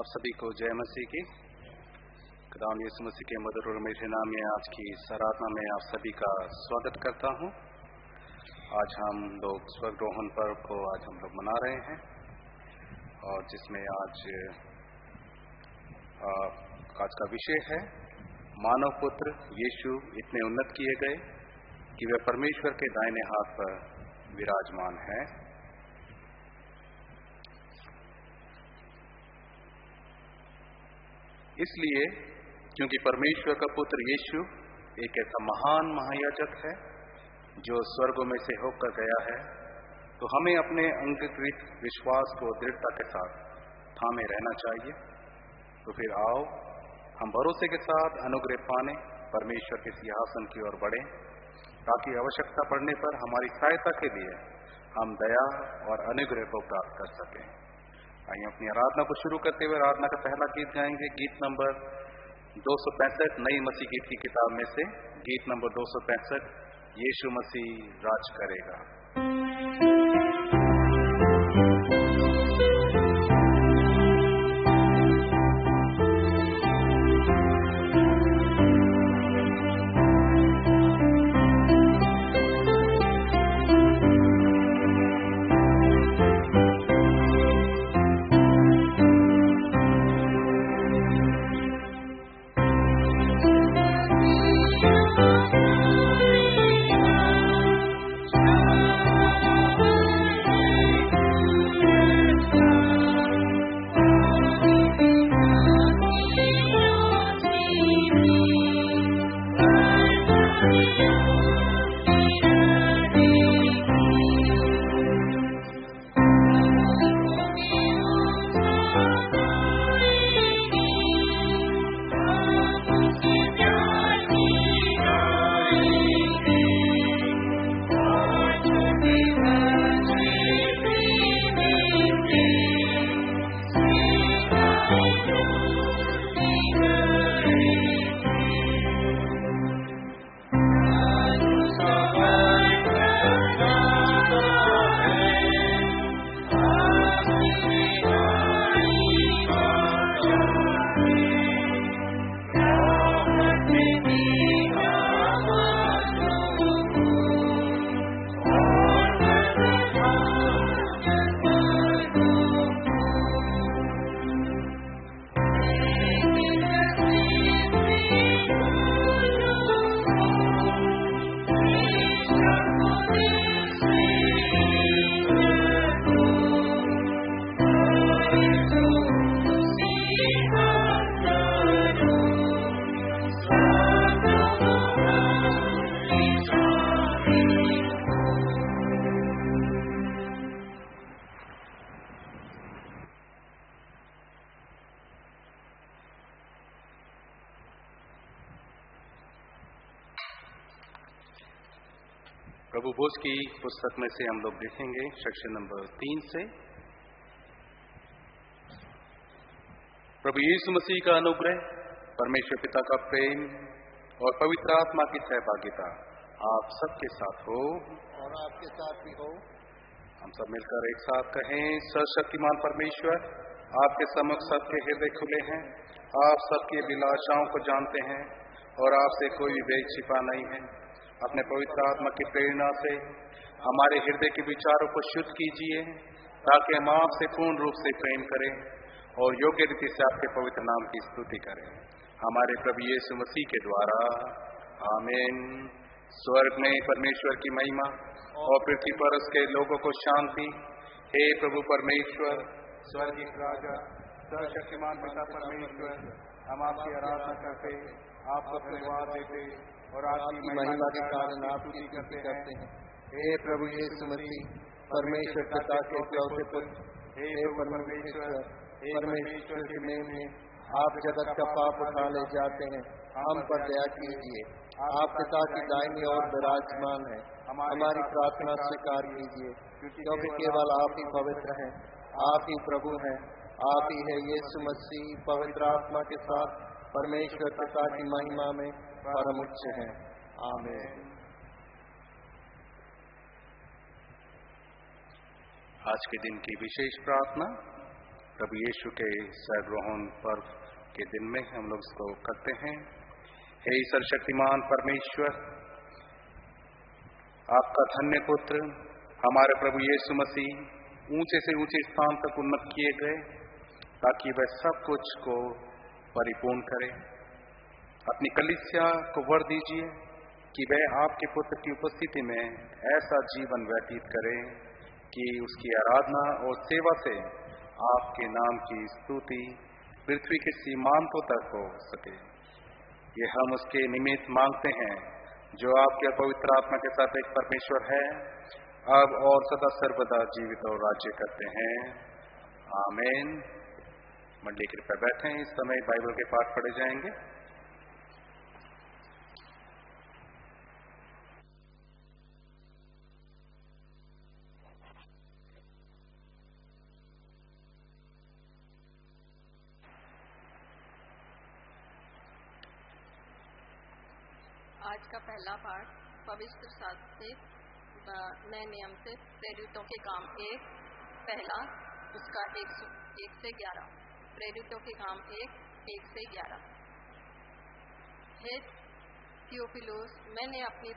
आप सभी को जय मसीह की। खुदावंद यीशु मसीह के मधुर और मीठे नाम में आज की इस आराधना में आप सभी का स्वागत करता हूं। आज हम लोग स्वर्गरोहण पर्व को आज हम लोग मना रहे हैं और जिसमें आज का विषय है मानव पुत्र यीशु इतने उन्नत किए गए कि वे परमेश्वर के दाहिने हाथ पर विराजमान है। इसलिए क्योंकि परमेश्वर का पुत्र यीशु एक ऐसा महान महायाजक है जो स्वर्गों में से होकर गया है, तो हमें अपने अंगीकृत विश्वास को दृढ़ता के साथ थामे रहना चाहिए। तो फिर आओ हम भरोसे के साथ अनुग्रह पाने परमेश्वर के सिंहासन की ओर बढ़ें, ताकि आवश्यकता पड़ने पर हमारी सहायता के लिए हम दया और अनुग्रह को प्राप्त कर सकें। आइए अपनी आराधना को शुरू करते हुए आराधना का पहला गीत गाएंगे, गीत नंबर 265 नई मसीह गीत की किताब में से गीत नंबर 265 यीशु मसीह राज करेगा। प्रभु बोस की पुस्तक में से हम लोग देखेंगे सेक्शन नंबर 3 से। प्रभु यीशु मसीह का अनुग्रह, परमेश्वर पिता का प्रेम और पवित्र आत्मा की सहभागिता आप सबके साथ हो और आपके साथ भी हो। हम सब मिलकर एक साथ कहें, सर्वशक्तिमान परमेश्वर, आपके सम्मुख सबके हृदय खुले हैं, आप सबकी अभिलाषाओं को जानते हैं और आपसे कोई विवेक छिपा नहीं है। अपने पवित्र आत्मा की प्रेरणा से हमारे हृदय के विचारों को शुद्ध कीजिए, ताकि हम आपसे पूर्ण रूप से प्रेम करें और योग्य रीति से आपके पवित्र नाम की स्तुति करें, हमारे प्रभु यीशु मसीह के द्वारा। आमीन। स्वर्ग में परमेश्वर की महिमा और पृथ्वी पर उसके लोगों को शांति। हे प्रभु परमेश्वर, स्वर्गीय राजा, सर्वशक्तिमान पिता परमेश्वर, हम आपकी आराधना करते, आपको धन्यवाद देते और आपकी महिमा के कारण आपकी स्तुति करते हैं। हे प्रभु यीशु मसीह, परमेश्वर पिता के इकलौते पुत्र, हे परमेश्वर के मेल में आप जगत का पाप उठा ले जाते हैं, हम पर दया कीजिए। आप पिता की दाहिनी ओर विराजमान है, हमारी प्रार्थना स्वीकार कीजिए, क्योंकि केवल आप ही पवित्र हैं, आप ही प्रभु हैं, आप ही है यीशु मसीह पवित्र आत्मा के साथ परमेश्वर पिता की महिमा में परम उच्च है। आमीन। आज के दिन की विशेष प्रार्थना प्रभु यीशु के सहग्रहण पर्व के दिन में हम लोग इसको करते हैं। हे सर्वशक्तिमान परमेश्वर, आपका धन्य पुत्र हमारे प्रभु यीशु मसीह ऊंचे से ऊंचे स्थान तक उन्नत किए गए ताकि वह सब कुछ को परिपूर्ण करे। अपनी कलीसिया को वर दीजिए कि वह आपके पुत्र की उपस्थिति में ऐसा जीवन व्यतीत करे कि उसकी आराधना और सेवा से आपके नाम की स्तुति पृथ्वी के सीमांतों तक हो सके। ये हम उसके निमित्त मांगते हैं जो आपके पवित्र आत्मा के साथ एक परमेश्वर है, अब और सदा सर्वदा जीवित और राज्य करते हैं। आमीन। मंडली कृपया बैठें। इस समय बाइबल के पाठ पढ़े जाएंगे। आज का पहला पाठ पवित्र शास्त्र से नए नियम से प्रेरितों के काम 1 पहला उसका 1 से 11। प्रेरितों के काम 1 से 11। हे थियोफिलुस, मैंने अपनी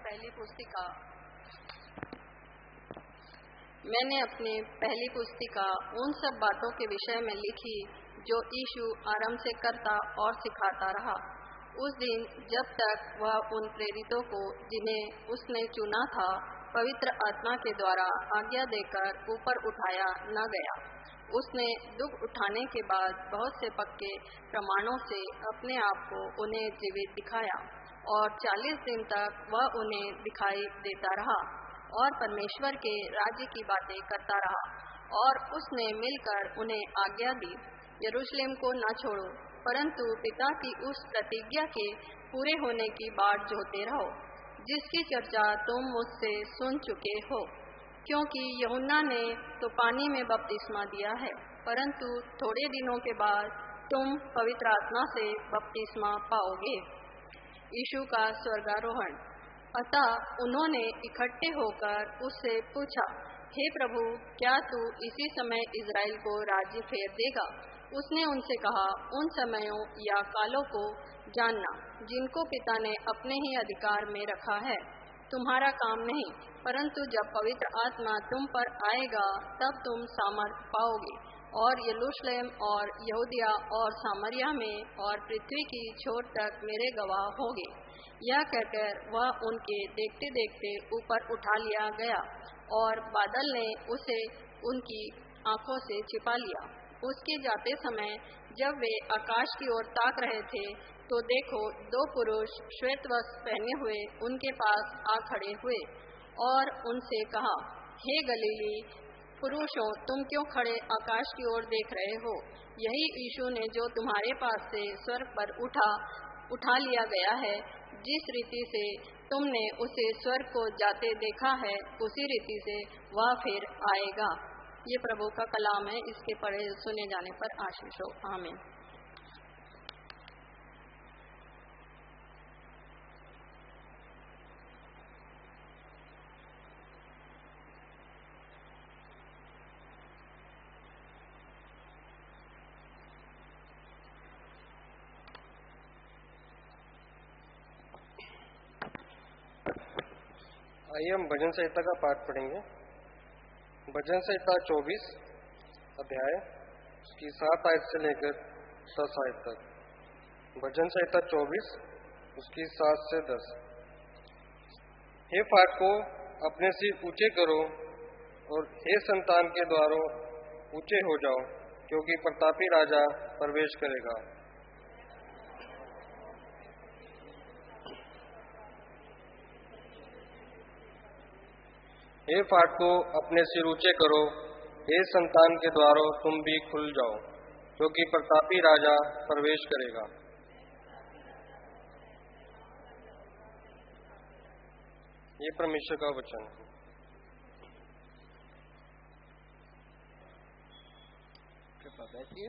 पहली पुस्तिका उन सब बातों के विषय में लिखी जो यीशु आरंभ से करता और सिखाता रहा, उस दिन जब तक वह उन प्रेरितों को जिन्हें उसने चुना था पवित्र आत्मा के द्वारा आज्ञा देकर ऊपर उठाया न गया। उसने दुख उठाने के बाद बहुत से पक्के प्रमाणों से अपने आप को उन्हें जीवित दिखाया और 40 दिन तक वह उन्हें दिखाई देता रहा और परमेश्वर के राज्य की बातें करता रहा। और उसने मिलकर उन्हें आज्ञा दी, यरूशलेम को न छोड़ो, परंतु पिता की उस प्रतिज्ञा के पूरे होने की बाट जोहते रहो जिसकी चर्चा तुम मुझसे सुन चुके हो। क्योंकि यूहन्ना ने तो पानी में बपतिस्मा दिया है, परंतु थोड़े दिनों के बाद तुम पवित्र आत्मा से बपतिस्मा पाओगे। यीशु का स्वर्गारोहण। अतः उन्होंने इकट्ठे होकर उससे पूछा, हे प्रभु, क्या तू इसी समय इज़राइल को राज्य फेर देगा? उसने उनसे कहा, उन समयों या कालों को जानना जिनको पिता ने अपने ही अधिकार में रखा है तुम्हारा काम नहीं, परंतु जब पवित्र आत्मा तुम पर आएगा तब तुम सामर्थ पाओगे और यरूशलेम और यहूदिया और सामरिया में और पृथ्वी की छोर तक मेरे गवाह होगे। यह कहकर वह उनके देखते देखते ऊपर उठा लिया गया और बादल ने उसे उनकी आंखों से छिपा लिया। उसके जाते समय जब वे आकाश की ओर ताक रहे थे तो देखो, 2 पुरुष श्वेत वस्त्र पहने हुए उनके पास आ खड़े हुए और उनसे कहा, हे गलीली पुरुषों, तुम क्यों खड़े आकाश की ओर देख रहे हो? यही यीशु ने जो तुम्हारे पास से स्वर्ग पर उठा लिया गया है, जिस रीति से तुमने उसे स्वर्ग को जाते देखा है, उसी रीति से वह फिर आएगा। ये प्रभु का कलाम है। इसके पढ़े सुने जाने पर आशीष हो। आमीन। आइए हम भजन संहिता का पाठ पढ़ेंगे। भजन संहिता 24 अध्याय उसकी 7 आयत से लेकर 10 आयत तक। भजन संहिता 24 उसकी 7 से 10। हे फाटकों, अपने सिर ऊंचे करो और हे संतान के द्वारों ऊंचे हो जाओ, क्योंकि प्रतापी राजा प्रवेश करेगा। हे फाटकों, अपने सिर ऊंचे करो, हे संतान के द्वारों तुम भी खुल जाओ, क्योंकि प्रतापी राजा प्रवेश करेगा। ये परमेश्वर का वचन है। कृपया बैठिए।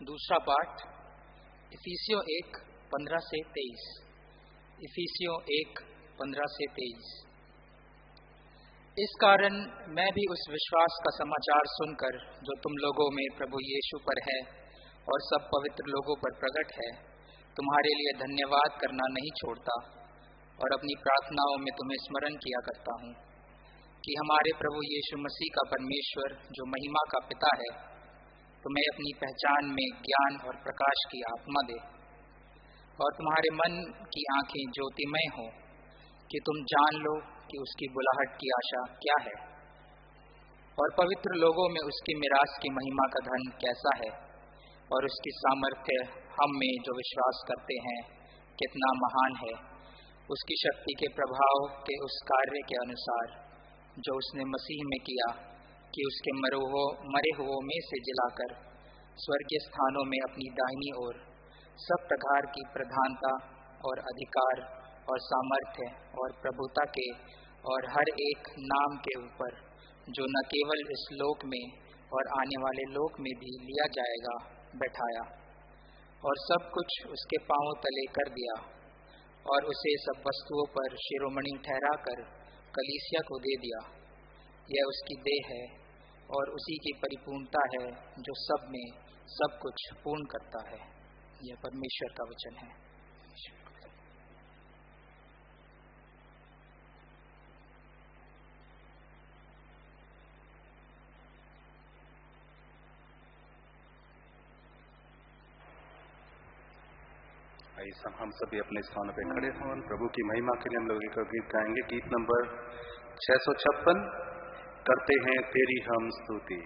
दूसरा पाठ इफिसियों 1:15-23। इफिसियों 1:15-23। इस कारण मैं भी उस विश्वास का समाचार सुनकर जो तुम लोगों में प्रभु यीशु पर है और सब पवित्र लोगों पर प्रकट है, तुम्हारे लिए धन्यवाद करना नहीं छोड़ता और अपनी प्रार्थनाओं में तुम्हें स्मरण किया करता हूँ कि हमारे प्रभु यीशु मसीह का परमेश्वर जो महिमा का पिता है तुम्हें अपनी पहचान में ज्ञान और प्रकाश की आत्मा दे और तुम्हारे मन की आंखें ज्योतिमय हो कि तुम जान लो कि उसकी बुलाहट की आशा क्या है और पवित्र लोगों में उसकी मिरास की महिमा का धन कैसा है और उसकी सामर्थ्य हम में जो विश्वास करते हैं कितना महान है, उसकी शक्ति के प्रभाव के उस कार्य के अनुसार जो उसने मसीह में किया कि उसके मरे हुओं में से जिलाकर स्वर्गीय स्थानों में अपनी दाहिनी ओर सब प्रकार की प्रधानता और अधिकार और सामर्थ्य और प्रभुता के और हर एक नाम के ऊपर जो न केवल इस लोक में और आने वाले लोक में भी लिया जाएगा बैठाया और सब कुछ उसके पांवों तले कर दिया और उसे सब वस्तुओं पर शिरोमणि ठहराकर कलीसिया को दे दिया। यह उसकी देह है और उसी की परिपूर्णता है जो सब में सब कुछ पूर्ण करता है। यह परमेश्वर का वचन है। ऐसा हम सभी अपने स्थानों पे खड़े हों, प्रभु की महिमा के लिए हम लोग एक गीत गाएंगे। गीत नंबर 656, करते हैं तेरी हम स्तुति।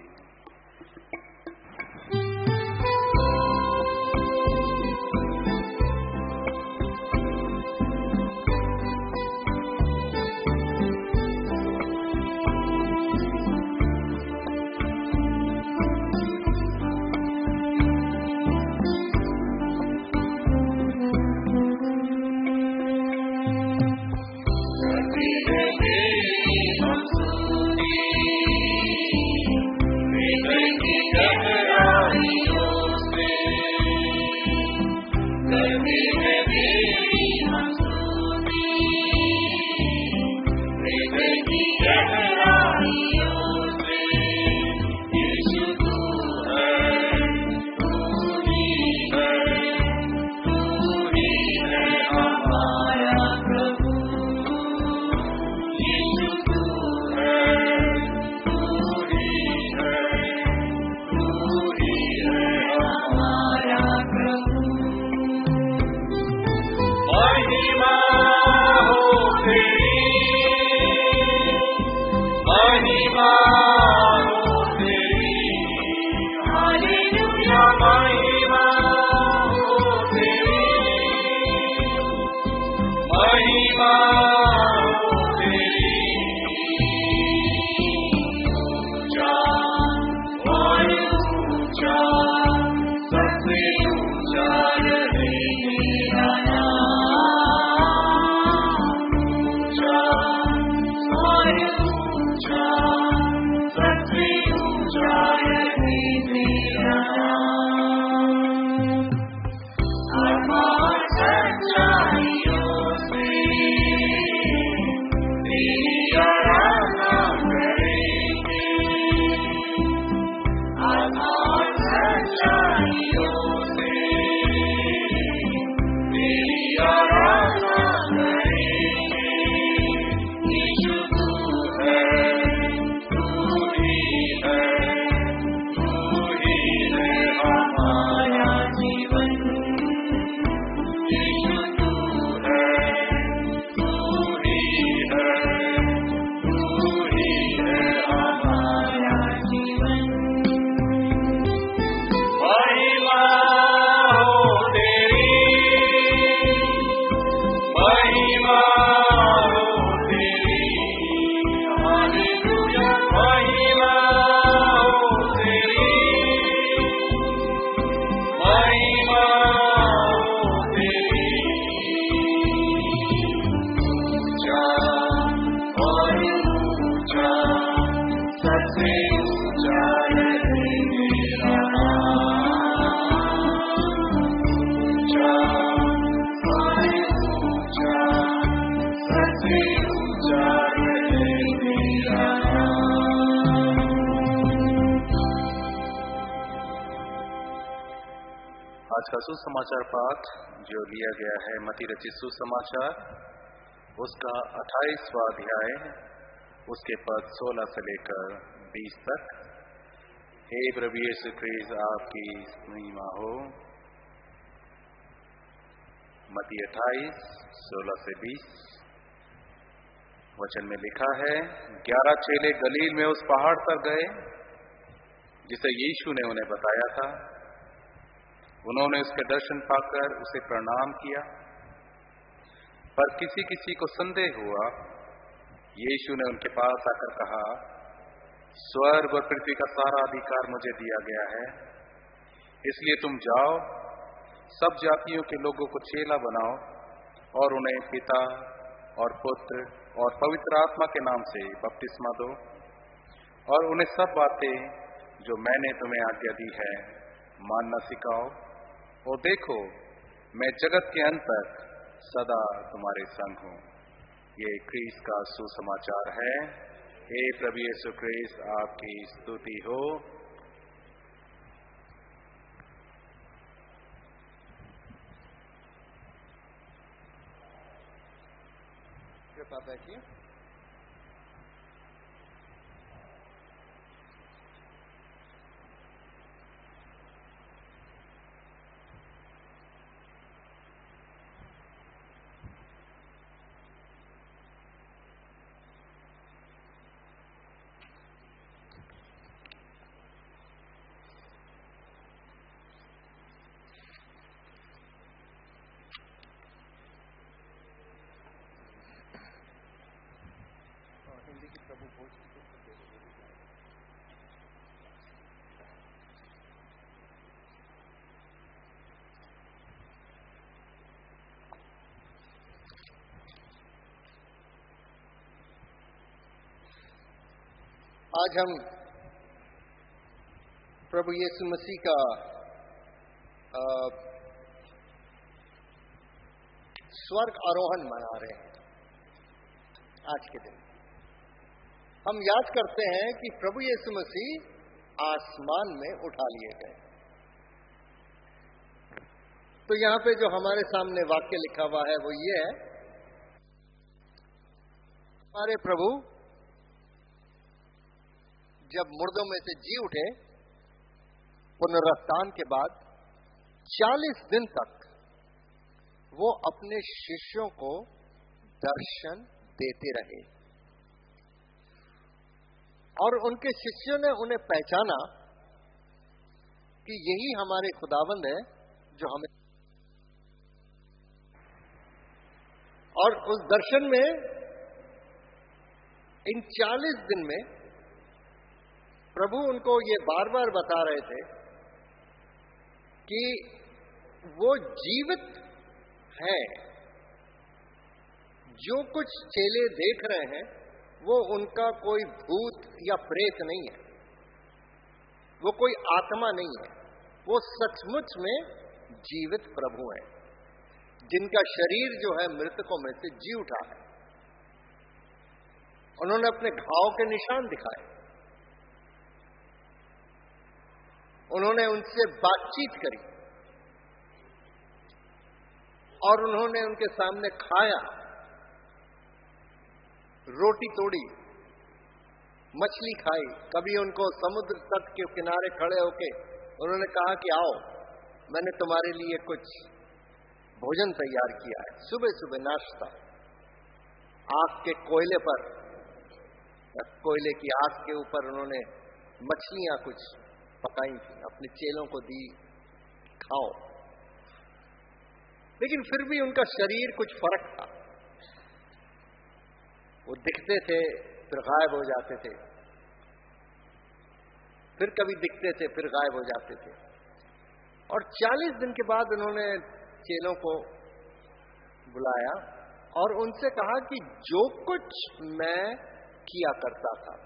आज का सुसमाचार पाठ जो लिया गया है मत्ती रचित सुसमाचार, उसका 28वां अध्याय, उसके पद 16 से लेकर 20 तक। हे प्रभु यीशु ख्रीस्त, आपकी महिमा हो। मत्ती 28 16 से 20 वचन में लिखा है, 11 चेले गलील में उस पहाड़ पर गए जिसे यीशु ने उन्हें बताया था। उन्होंने उसके दर्शन पाकर उसे प्रणाम किया, पर किसी किसी को संदेह हुआ। यीशु ने उनके पास आकर कहा, स्वर्ग और पृथ्वी का सारा अधिकार मुझे दिया गया है, इसलिए तुम जाओ, सब जातियों के लोगों को चेला बनाओ और उन्हें पिता और पुत्र और पवित्र आत्मा के नाम से बपतिस्मा दो, और उन्हें सब बातें जो मैंने तुम्हें आज्ञा दी है मानना सिखाओ। और देखो, मैं जगत के अंत तक सदा तुम्हारे संग हूँ। ये ख्रीस्त का सुसमाचार है। हे प्रभु यीशु ख्रीस्त, आपकी स्तुति हो। कृपा बैठिए। आज हम प्रभु यीशु मसीह का स्वर्ग आरोहण मना रहे हैं। आज के दिन हम याद करते हैं कि प्रभु यीशु मसीह आसमान में उठा लिए गए। तो यहां पे जो हमारे सामने वाक्य लिखा हुआ है वो ये है, हमारे प्रभु जब मुर्दों में से जी उठे पुनरुत्थान के बाद 40 दिन तक वो अपने शिष्यों को दर्शन देते रहे, और उनके शिष्यों ने उन्हें पहचाना कि यही हमारे खुदावंद है जो हमें, और उस दर्शन में इन 40 दिन में प्रभु उनको ये बार बार बता रहे थे कि वो जीवित हैं। जो कुछ चेले देख रहे हैं वो उनका कोई भूत या प्रेत नहीं है, वो कोई आत्मा नहीं है, वो सचमुच में जीवित प्रभु हैं, जिनका शरीर जो है मृतकों में से जी उठा है। उन्होंने अपने घाव के निशान दिखाए, उन्होंने उनसे बातचीत करी, और उन्होंने उनके सामने खाया, रोटी तोड़ी, मछली खाई। कभी उनको समुद्र तट के किनारे खड़े होके उन्होंने कहा कि आओ, मैंने तुम्हारे लिए कुछ भोजन तैयार किया है। सुबह सुबह नाश्ता, आग के कोयले पर, कोयले की आग के ऊपर उन्होंने मछलियां कुछ पकाई थी, अपने चेलों को दी, खाओ। लेकिन फिर भी उनका शरीर कुछ फर्क था। वो दिखते थे फिर गायब हो जाते थे, फिर कभी दिखते थे फिर गायब हो जाते थे। और 40 दिन के बाद उन्होंने चेलों को बुलाया और उनसे कहा कि जो कुछ मैं किया करता था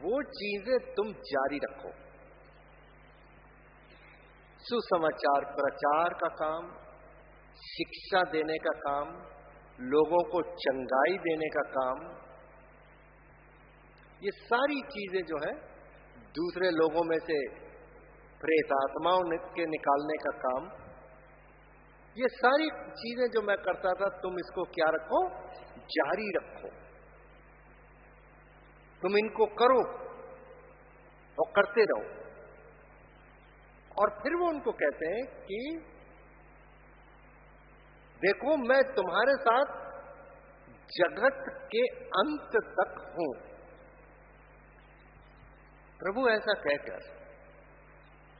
वो चीजें तुम जारी रखो। सुसमाचार प्रचार का काम, शिक्षा देने का काम, लोगों को चंगाई देने का काम, ये सारी चीजें जो है दूसरे लोगों में से प्रेत आत्माओं के निकालने का काम, ये सारी चीजें जो मैं करता था, तुम इसको क्या रखो, जारी रखो, तुम इनको करो और करते रहो। और फिर वो उनको कहते हैं कि देखो मैं तुम्हारे साथ जगत के अंत तक हूं। प्रभु ऐसा कहकर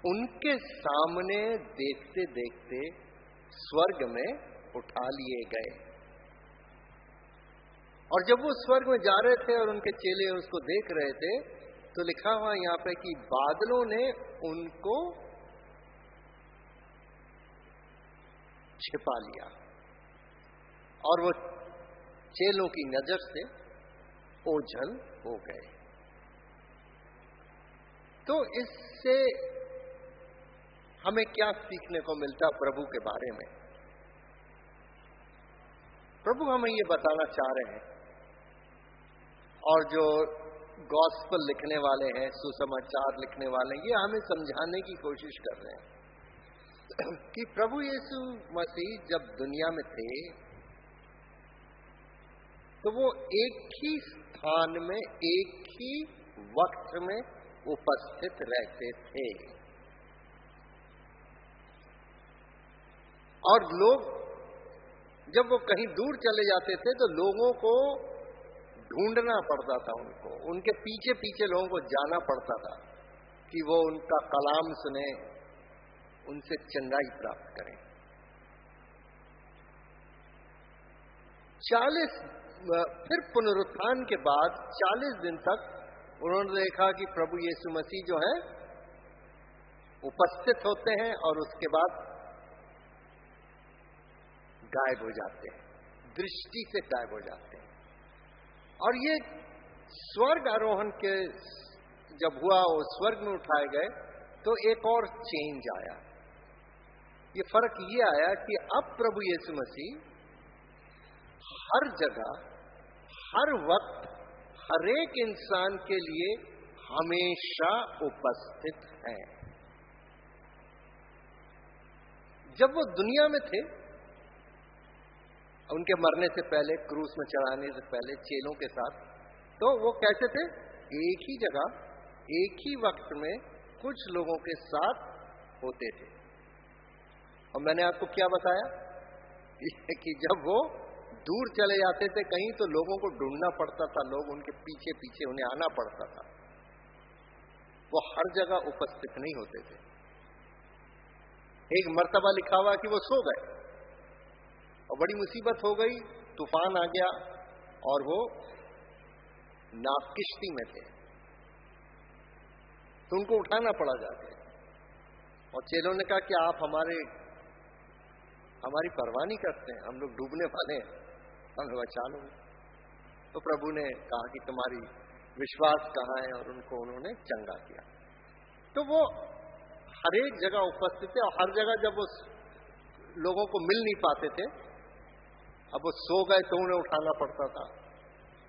उनके सामने देखते देखते स्वर्ग में उठा लिए गए। और जब वो स्वर्ग में जा रहे थे और उनके चेले उसको देख रहे थे, तो लिखा हुआ यहां पे कि बादलों ने उनको छिपा लिया और वो चेलों की नजर से ओझल हो गए। तो इससे हमें क्या सीखने को मिलता प्रभु के बारे में? प्रभु हमें ये बताना चाह रहे हैं, और जो गॉस्पेल लिखने वाले हैं, सुसमाचार लिखने वाले हैं, ये हमें समझाने की कोशिश कर रहे हैं कि प्रभु यीशु मसीह जब दुनिया में थे तो वो एक ही स्थान में एक ही वक्त में उपस्थित रहते थे, और लोग जब वो कहीं दूर चले जाते थे तो लोगों को ढूंढना पड़ता था, उनके पीछे पीछे लोगों को जाना पड़ता था कि वो उनका कलाम सुने, उनसे चंगाई प्राप्त करें। 40 फिर पुनरुत्थान के बाद 40 दिन तक उन्होंने देखा कि प्रभु यीशु मसीह जो है उपस्थित होते हैं और उसके बाद गायब हो जाते हैं, दृष्टि से गायब हो जाते हैं। और ये स्वर्ग आरोहण के जब हुआ, वो स्वर्ग में उठाए गए, तो एक और चेंज आया। ये फर्क ये आया कि अब प्रभु यीशु मसीह हर जगह, हर वक्त, हर एक इंसान के लिए हमेशा उपस्थित हैं। जब वो दुनिया में थे, उनके मरने से पहले, क्रूस में चढ़ाने से पहले चेलों के साथ, तो वो कैसे थे? एक ही जगह, एक ही वक्त में कुछ लोगों के साथ होते थे। और मैंने आपको क्या बताया कि जब वो दूर चले जाते थे कहीं, तो लोगों को ढूंढना पड़ता था, लोग उनके पीछे पीछे उन्हें आना पड़ता था। वो हर जगह उपस्थित नहीं होते थे। एक मर्तबा लिखा हुआ कि वो सो गए और बड़ी मुसीबत हो गई, तूफान आ गया और वो नाव किश्ती में थे, तो उनको उठाना पड़ा जाके। और चेलों ने कहा कि आप हमारी परवाह नहीं करते हैं, हम लोग डूबने वाले हैं, हमें बचा लो। तो प्रभु ने कहा कि तुम्हारी विश्वास कहाँ है, और उन्होंने चंगा किया। तो वो हर एक जगह उपस्थित थे, और हर जगह जब वो लोगों को मिल नहीं पाते थे, अब वो सो गए तो उन्हें उठाना पड़ता था।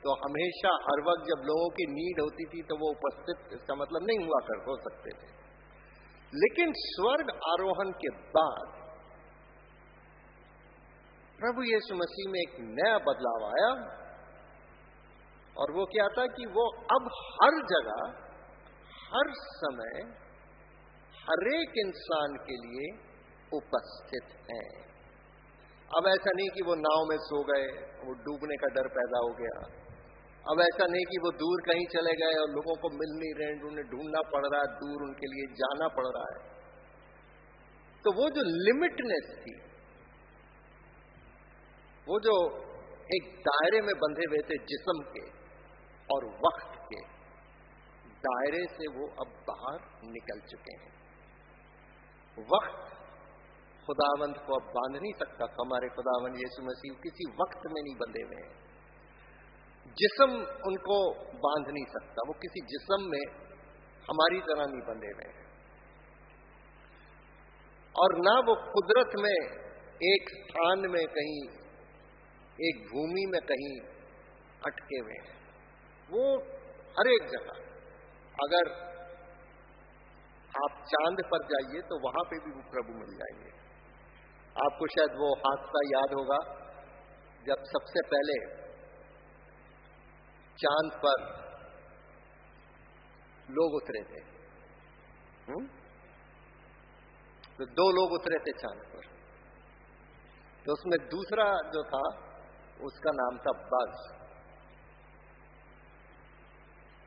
तो हमेशा हर वक्त जब लोगों की नीड होती थी तो वो उपस्थित, इसका मतलब नहीं हो सकते थे। लेकिन स्वर्ग आरोहण के बाद प्रभु यीशु मसीह में एक नया बदलाव आया, और वो क्या था कि वो अब हर जगह, हर समय, हर एक इंसान के लिए उपस्थित हैं। अब ऐसा नहीं कि वो नाव में सो गए, वो डूबने का डर पैदा हो गया। अब ऐसा नहीं कि वो दूर कहीं चले गए और लोगों को मिल नहीं रहे, उन्हें ढूंढना पड़ रहा है, दूर उनके लिए जाना पड़ रहा है। तो वो जो लिमिटनेस थी, वो जो एक दायरे में बंधे हुए थे जिस्म के और वक्त के दायरे से, वो अब बाहर निकल चुके हैं। वक्त खुदावंद को अब बांध नहीं सकता। हमारे खुदावंद यीशु मसीह किसी वक्त में नहीं बंधे हुए हैं। जिस्म उनको बांध नहीं सकता, वो किसी जिस्म में हमारी तरह नहीं बंधे हुए हैं। और ना वो कुदरत में एक स्थान में कहीं, एक भूमि में कहीं अटके हुए हैं। वो हर एक जगह, अगर आप चांद पर जाइए तो वहां पे भी वो प्रभु मिल जाएंगे। आपको शायद वो हादसा याद होगा जब सबसे पहले चांद पर लोग उतरे थे। तो 2 लोग उतरे थे चांद पर, तो उसमें दूसरा जो था उसका नाम था बज़।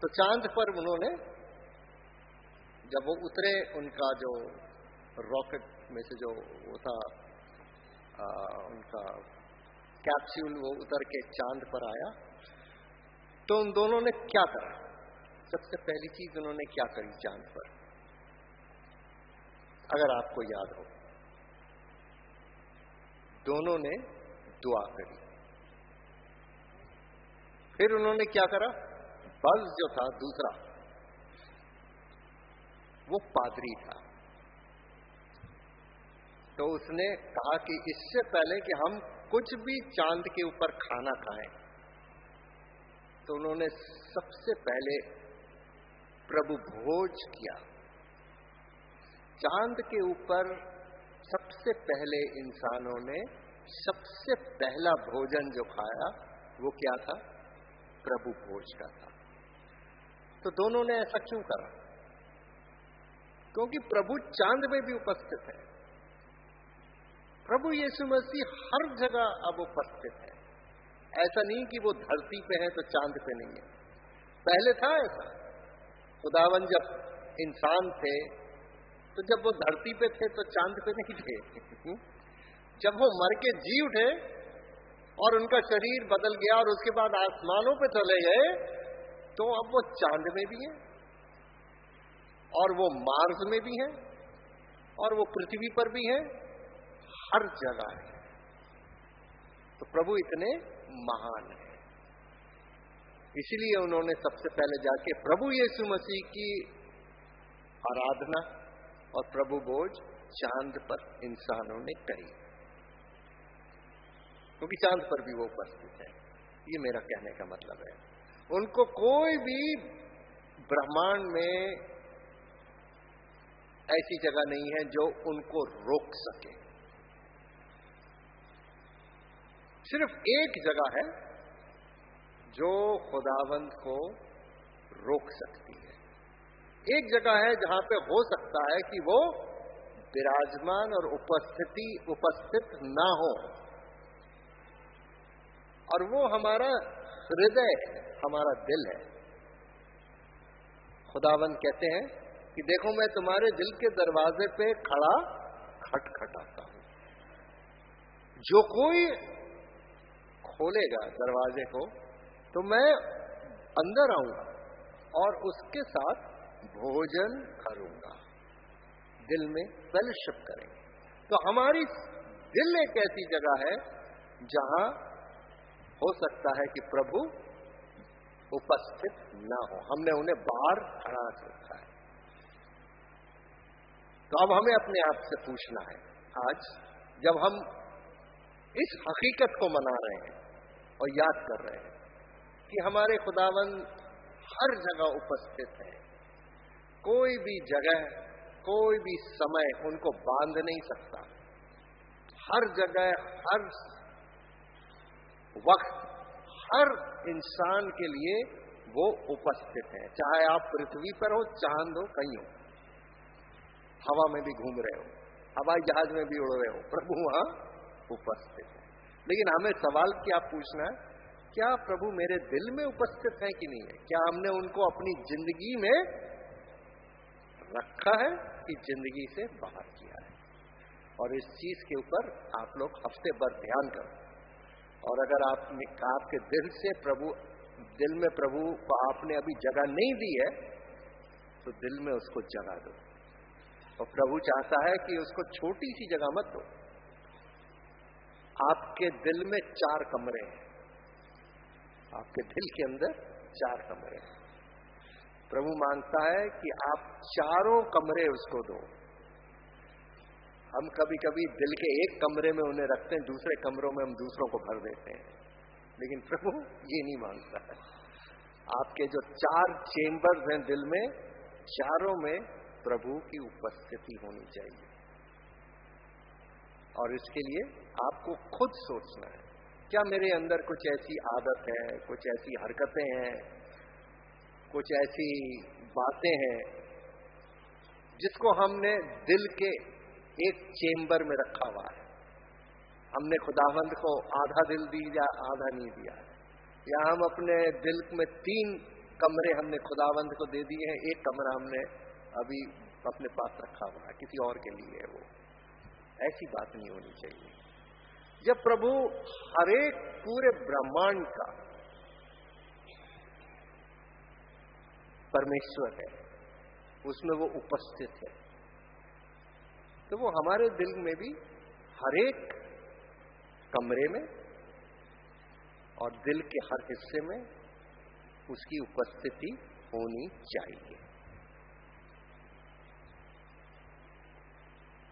तो चांद पर उन्होंने जब वो उतरे, उनका जो रॉकेट में से जो वो था उनका कैप्सूल, वो उतर के चांद पर आया। तो उन दोनों ने क्या करा? सबसे पहली चीज उन्होंने क्या करी चांद पर, अगर आपको याद हो? दोनों ने दुआ करी। फिर उन्होंने क्या करा? बज़ जो था दूसरा, वो पादरी था, तो उसने कहा कि इससे पहले कि हम कुछ भी चांद के ऊपर खाना खाएं, तो उन्होंने सबसे पहले प्रभु भोज किया। चांद के ऊपर सबसे पहले इंसानों ने सबसे पहला भोजन जो खाया वो क्या था? प्रभु भोज का था। तो दोनों ने ऐसा क्यों करा? क्योंकि प्रभु चांद में भी उपस्थित है। प्रभु यीशु मसीह हर जगह अब उपस्थित है। ऐसा नहीं कि वो धरती पे है तो चांद पे नहीं है। पहले था ऐसा। खुदावन जब इंसान थे तो जब वो धरती पे थे तो चांद पे नहीं थे। जब वो मर के जी उठे और उनका शरीर बदल गया और उसके बाद आसमानों पे चले गए, तो अब वो चांद में भी है और वो मार्स में भी है और वो पृथ्वी पर भी है, हर जगह है। तो प्रभु इतने महान है, इसीलिए उन्होंने सबसे पहले जाके प्रभु यीशु मसीह की आराधना और प्रभु भोज चांद पर इंसानों ने करी, क्योंकि चांद पर भी वो उपस्थित है। ये मेरा कहने का मतलब है। उनको कोई भी ब्रह्मांड में ऐसी जगह नहीं है जो उनको रोक सके। सिर्फ एक जगह है जो खुदावंद को रोक सकती है। एक जगह है जहां पे हो सकता है कि वो विराजमान और उपस्थित ना हो, और वो हमारा हृदय है, हमारा दिल है। खुदावंद कहते हैं कि देखो मैं तुम्हारे दिल के दरवाजे पे खड़ा खटखटाता हूं, जो कोई खोलेगा दरवाजे को तो मैं अंदर आऊंगा और उसके साथ भोजन करूंगा, दिल में फेलोशिप करेंगे। तो हमारी दिल एक ऐसी जगह है जहां हो सकता है कि प्रभु उपस्थित ना हो, हमने उन्हें बाहर खड़ा रखा है। तो अब हमें अपने आप से पूछना है, आज जब हम इस हकीकत को मना रहे हैं और याद कर रहे हैं कि हमारे खुदावंद हर जगह उपस्थित है, कोई भी जगह कोई भी समय उनको बांध नहीं सकता, हर जगह हर वक्त हर इंसान के लिए वो उपस्थित है, चाहे आप पृथ्वी पर हो, चांद हो, कहीं हो, हवा में भी घूम रहे हो, हवाई जहाज में भी उड़ रहे हो, प्रभु वहां उपस्थित है। लेकिन हमें सवाल क्या पूछना है, क्या प्रभु मेरे दिल में उपस्थित है कि नहीं है? क्या हमने उनको अपनी जिंदगी में रखा है कि जिंदगी से बाहर किया है? और इस चीज के ऊपर आप लोग हफ्ते भर ध्यान करो, और अगर आपके दिल में प्रभु को आपने अभी जगह नहीं दी है तो दिल में उसको जगह दो। और प्रभु चाहता है कि उसको छोटी सी जगह मत दो। आपके दिल में 4 कमरे हैं, आपके दिल के अंदर 4 कमरे हैं। प्रभु मांगता है कि आप चारों कमरे उसको दो। हम कभी कभी दिल के एक कमरे में उन्हें रखते हैं, दूसरे कमरों में हम दूसरों को भर देते हैं, लेकिन प्रभु ये नहीं मांगता है। आपके जो 4 चेम्बर्स हैं दिल में, चारों में प्रभु की उपस्थिति होनी चाहिए। और इसके लिए आपको खुद सोचना है, क्या मेरे अंदर कुछ ऐसी आदत है, कुछ ऐसी हरकतें हैं, कुछ ऐसी बातें हैं जिसको हमने दिल के एक चेंबर में रखा हुआ है। हमने खुदावंद को आधा दिल दिया, आधा नहीं दिया, या हम अपने दिल में 3 कमरे हमने खुदावंद को दे दिए हैं, एक कमरा हमने अभी अपने पास रखा हुआ है, किसी और के लिए है वो। ऐसी बात नहीं होनी चाहिए। जब प्रभु हरेक पूरे ब्रह्मांड का परमेश्वर है, उसमें वो उपस्थित है, तो वो हमारे दिल में भी हरेक कमरे में और दिल के हर हिस्से में उसकी उपस्थिति होनी चाहिए।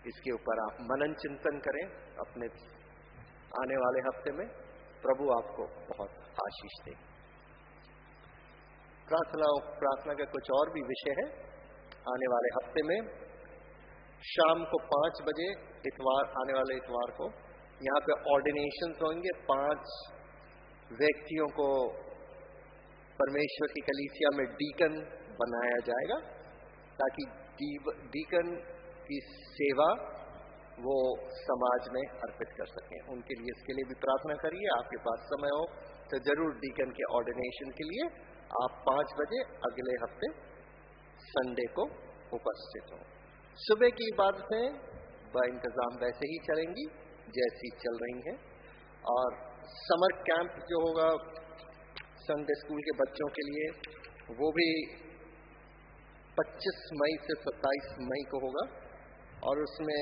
इसके ऊपर आप मनन चिंतन करें अपने आने वाले हफ्ते में। प्रभु आपको बहुत आशीष दे। प्रार्थना का कुछ और भी विषय है। आने वाले हफ्ते में शाम को 5 बजे आने वाले इतवार को यहाँ पे ऑर्डिनेशंस होंगे। 5 व्यक्तियों को परमेश्वर की कलीसिया में डीकन बनाया जाएगा, ताकि डीकन की सेवा वो समाज में अर्पित कर सकें। उनके लिए, इसके लिए भी प्रार्थना करिए। आपके पास समय हो तो जरूर डीकन के ऑर्डिनेशन के लिए आप 5 बजे अगले हफ्ते संडे को उपस्थित हो। सुबह की इबादतें इंतजाम वैसे ही चलेंगी जैसी चल रही हैं, और समर कैंप जो होगा संडे स्कूल के बच्चों के लिए, वो भी 25 मई से 27 मई को होगा। और उसमें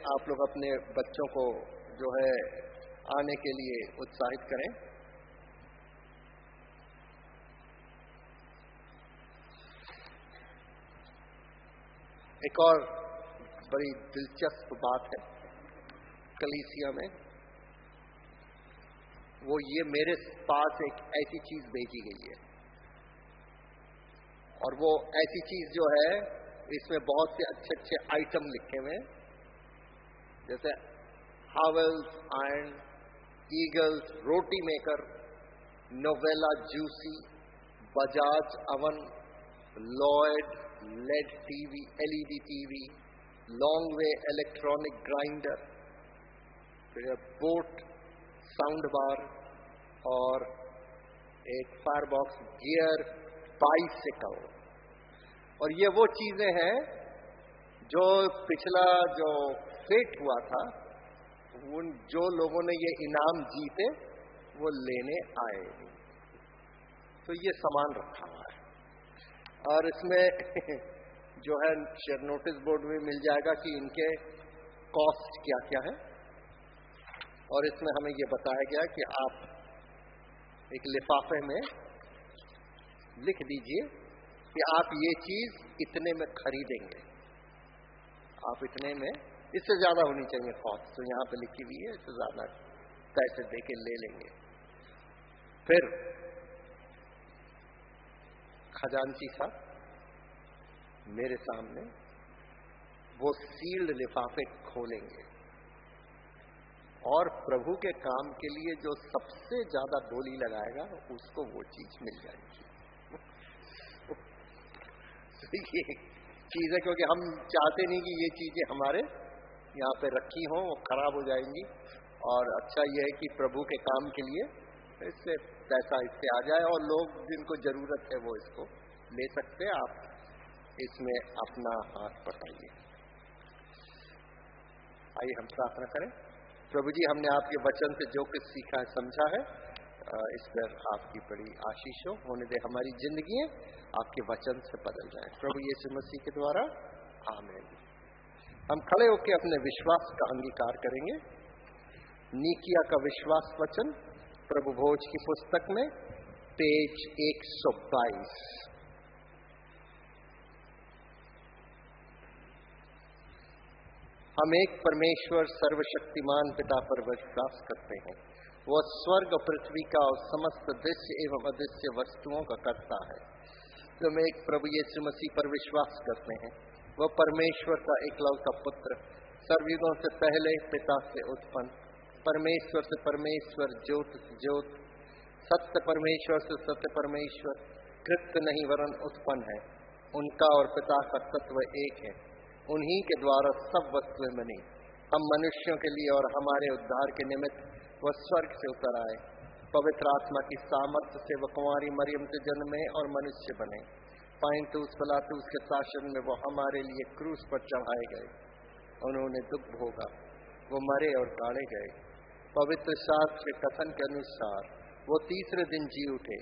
आप लोग अपने बच्चों को जो है आने के लिए उत्साहित करें। एक और बड़ी दिलचस्प बात है कलीसिया में, वो ये मेरे पास एक ऐसी चीज भेजी गई है, और वो ऐसी चीज जो है, इसमें बहुत से अच्छे अच्छे आइटम लिखे हुए हैं, जैसे Havells iron, Eagles roti maker, Novella juicy, Bajaj oven, Lloyd led TV, LED TV, long way electronic grinder, फिर बोट साउंड बार, और एक फायरबॉक्स गियर बाइसिकल। और ये वो चीजें हैं जो पिछला जो फेट हुआ था, उन जो लोगों ने ये इनाम जीते वो लेने आए, तो ये सामान रखा हुआ है। और इसमें जो है नोटिस बोर्ड में मिल जाएगा कि इनके कॉस्ट क्या क्या है, और इसमें हमें ये बताया गया कि आप एक लिफाफे में लिख दीजिए कि आप ये चीज इतने में खरीदेंगे, आप इतने में, इससे ज्यादा होनी चाहिए कॉस्ट, तो यहाँ पे लिखी हुई है, इससे ज्यादा पैसे देके ले लेंगे। फिर खजांची साहब मेरे सामने वो सील्ड लिफाफे खोलेंगे, और प्रभु के काम के लिए जो सबसे ज्यादा बोली लगाएगा उसको वो चीज मिल जाएगी। ये चीज है, क्योंकि हम चाहते नहीं कि ये चीजें हमारे यहाँ पे रखी हों, वो खराब हो जाएंगी। और अच्छा ये है कि प्रभु के काम के लिए इससे पैसा इससे आ जाए, और लोग जिनको जरूरत है वो इसको ले सकते हैं। आप इसमें अपना हाथ बढ़ाइए। आइए हम प्रार्थना करें। प्रभु जी, हमने आपके वचन से जो कुछ सीखा है, समझा है, इस पर आपकी बड़ी आशीष हो। होने दे हमारी जिंदगी आपके वचन से बदल जाए, प्रभु यीशु मसीह के द्वारा, आमीन। हम खड़े होकर अपने विश्वास का अंगीकार करेंगे। नीकिया का विश्वास वचन प्रभु भोज की पुस्तक में पेज 122। हम एक परमेश्वर सर्वशक्तिमान पिता पर विश्वास करते हैं। वह स्वर्ग और पृथ्वी का और समस्त दृश्य एवं अदृश्य वस्तुओं का कर्ता है। हम एक प्रभु यीशु मसीह पर विश्वास करते हैं। वह परमेश्वर का एकलौता पुत्र, सर्वयुगों से पहले पिता से उत्पन्न, परमेश्वर से परमेश्वर, ज्योत से ज्योत, सत्य परमेश्वर से सत्य परमेश्वर, कृत्य नहीं वरन उत्पन्न है। उनका और पिता का तत्व एक है। उन्हीं के द्वारा सब वस्तुएं बनी। हम मनुष्यों के लिए और हमारे उद्धार के निमित्त वह स्वर्ग से उतर आए। पवित्र आत्मा की सामर्थ्य से वह कुंवारी मरियम से जन्मे और मनुष्य बने। पाइंतुस पिलातुस के शासन में वो हमारे लिए क्रूस पर चढ़ाए गए। उन्होंने दुख भोगा, वो मरे और गाड़े गए। पवित्र शास्त्र के कथन के अनुसार वो तीसरे दिन जी उठे।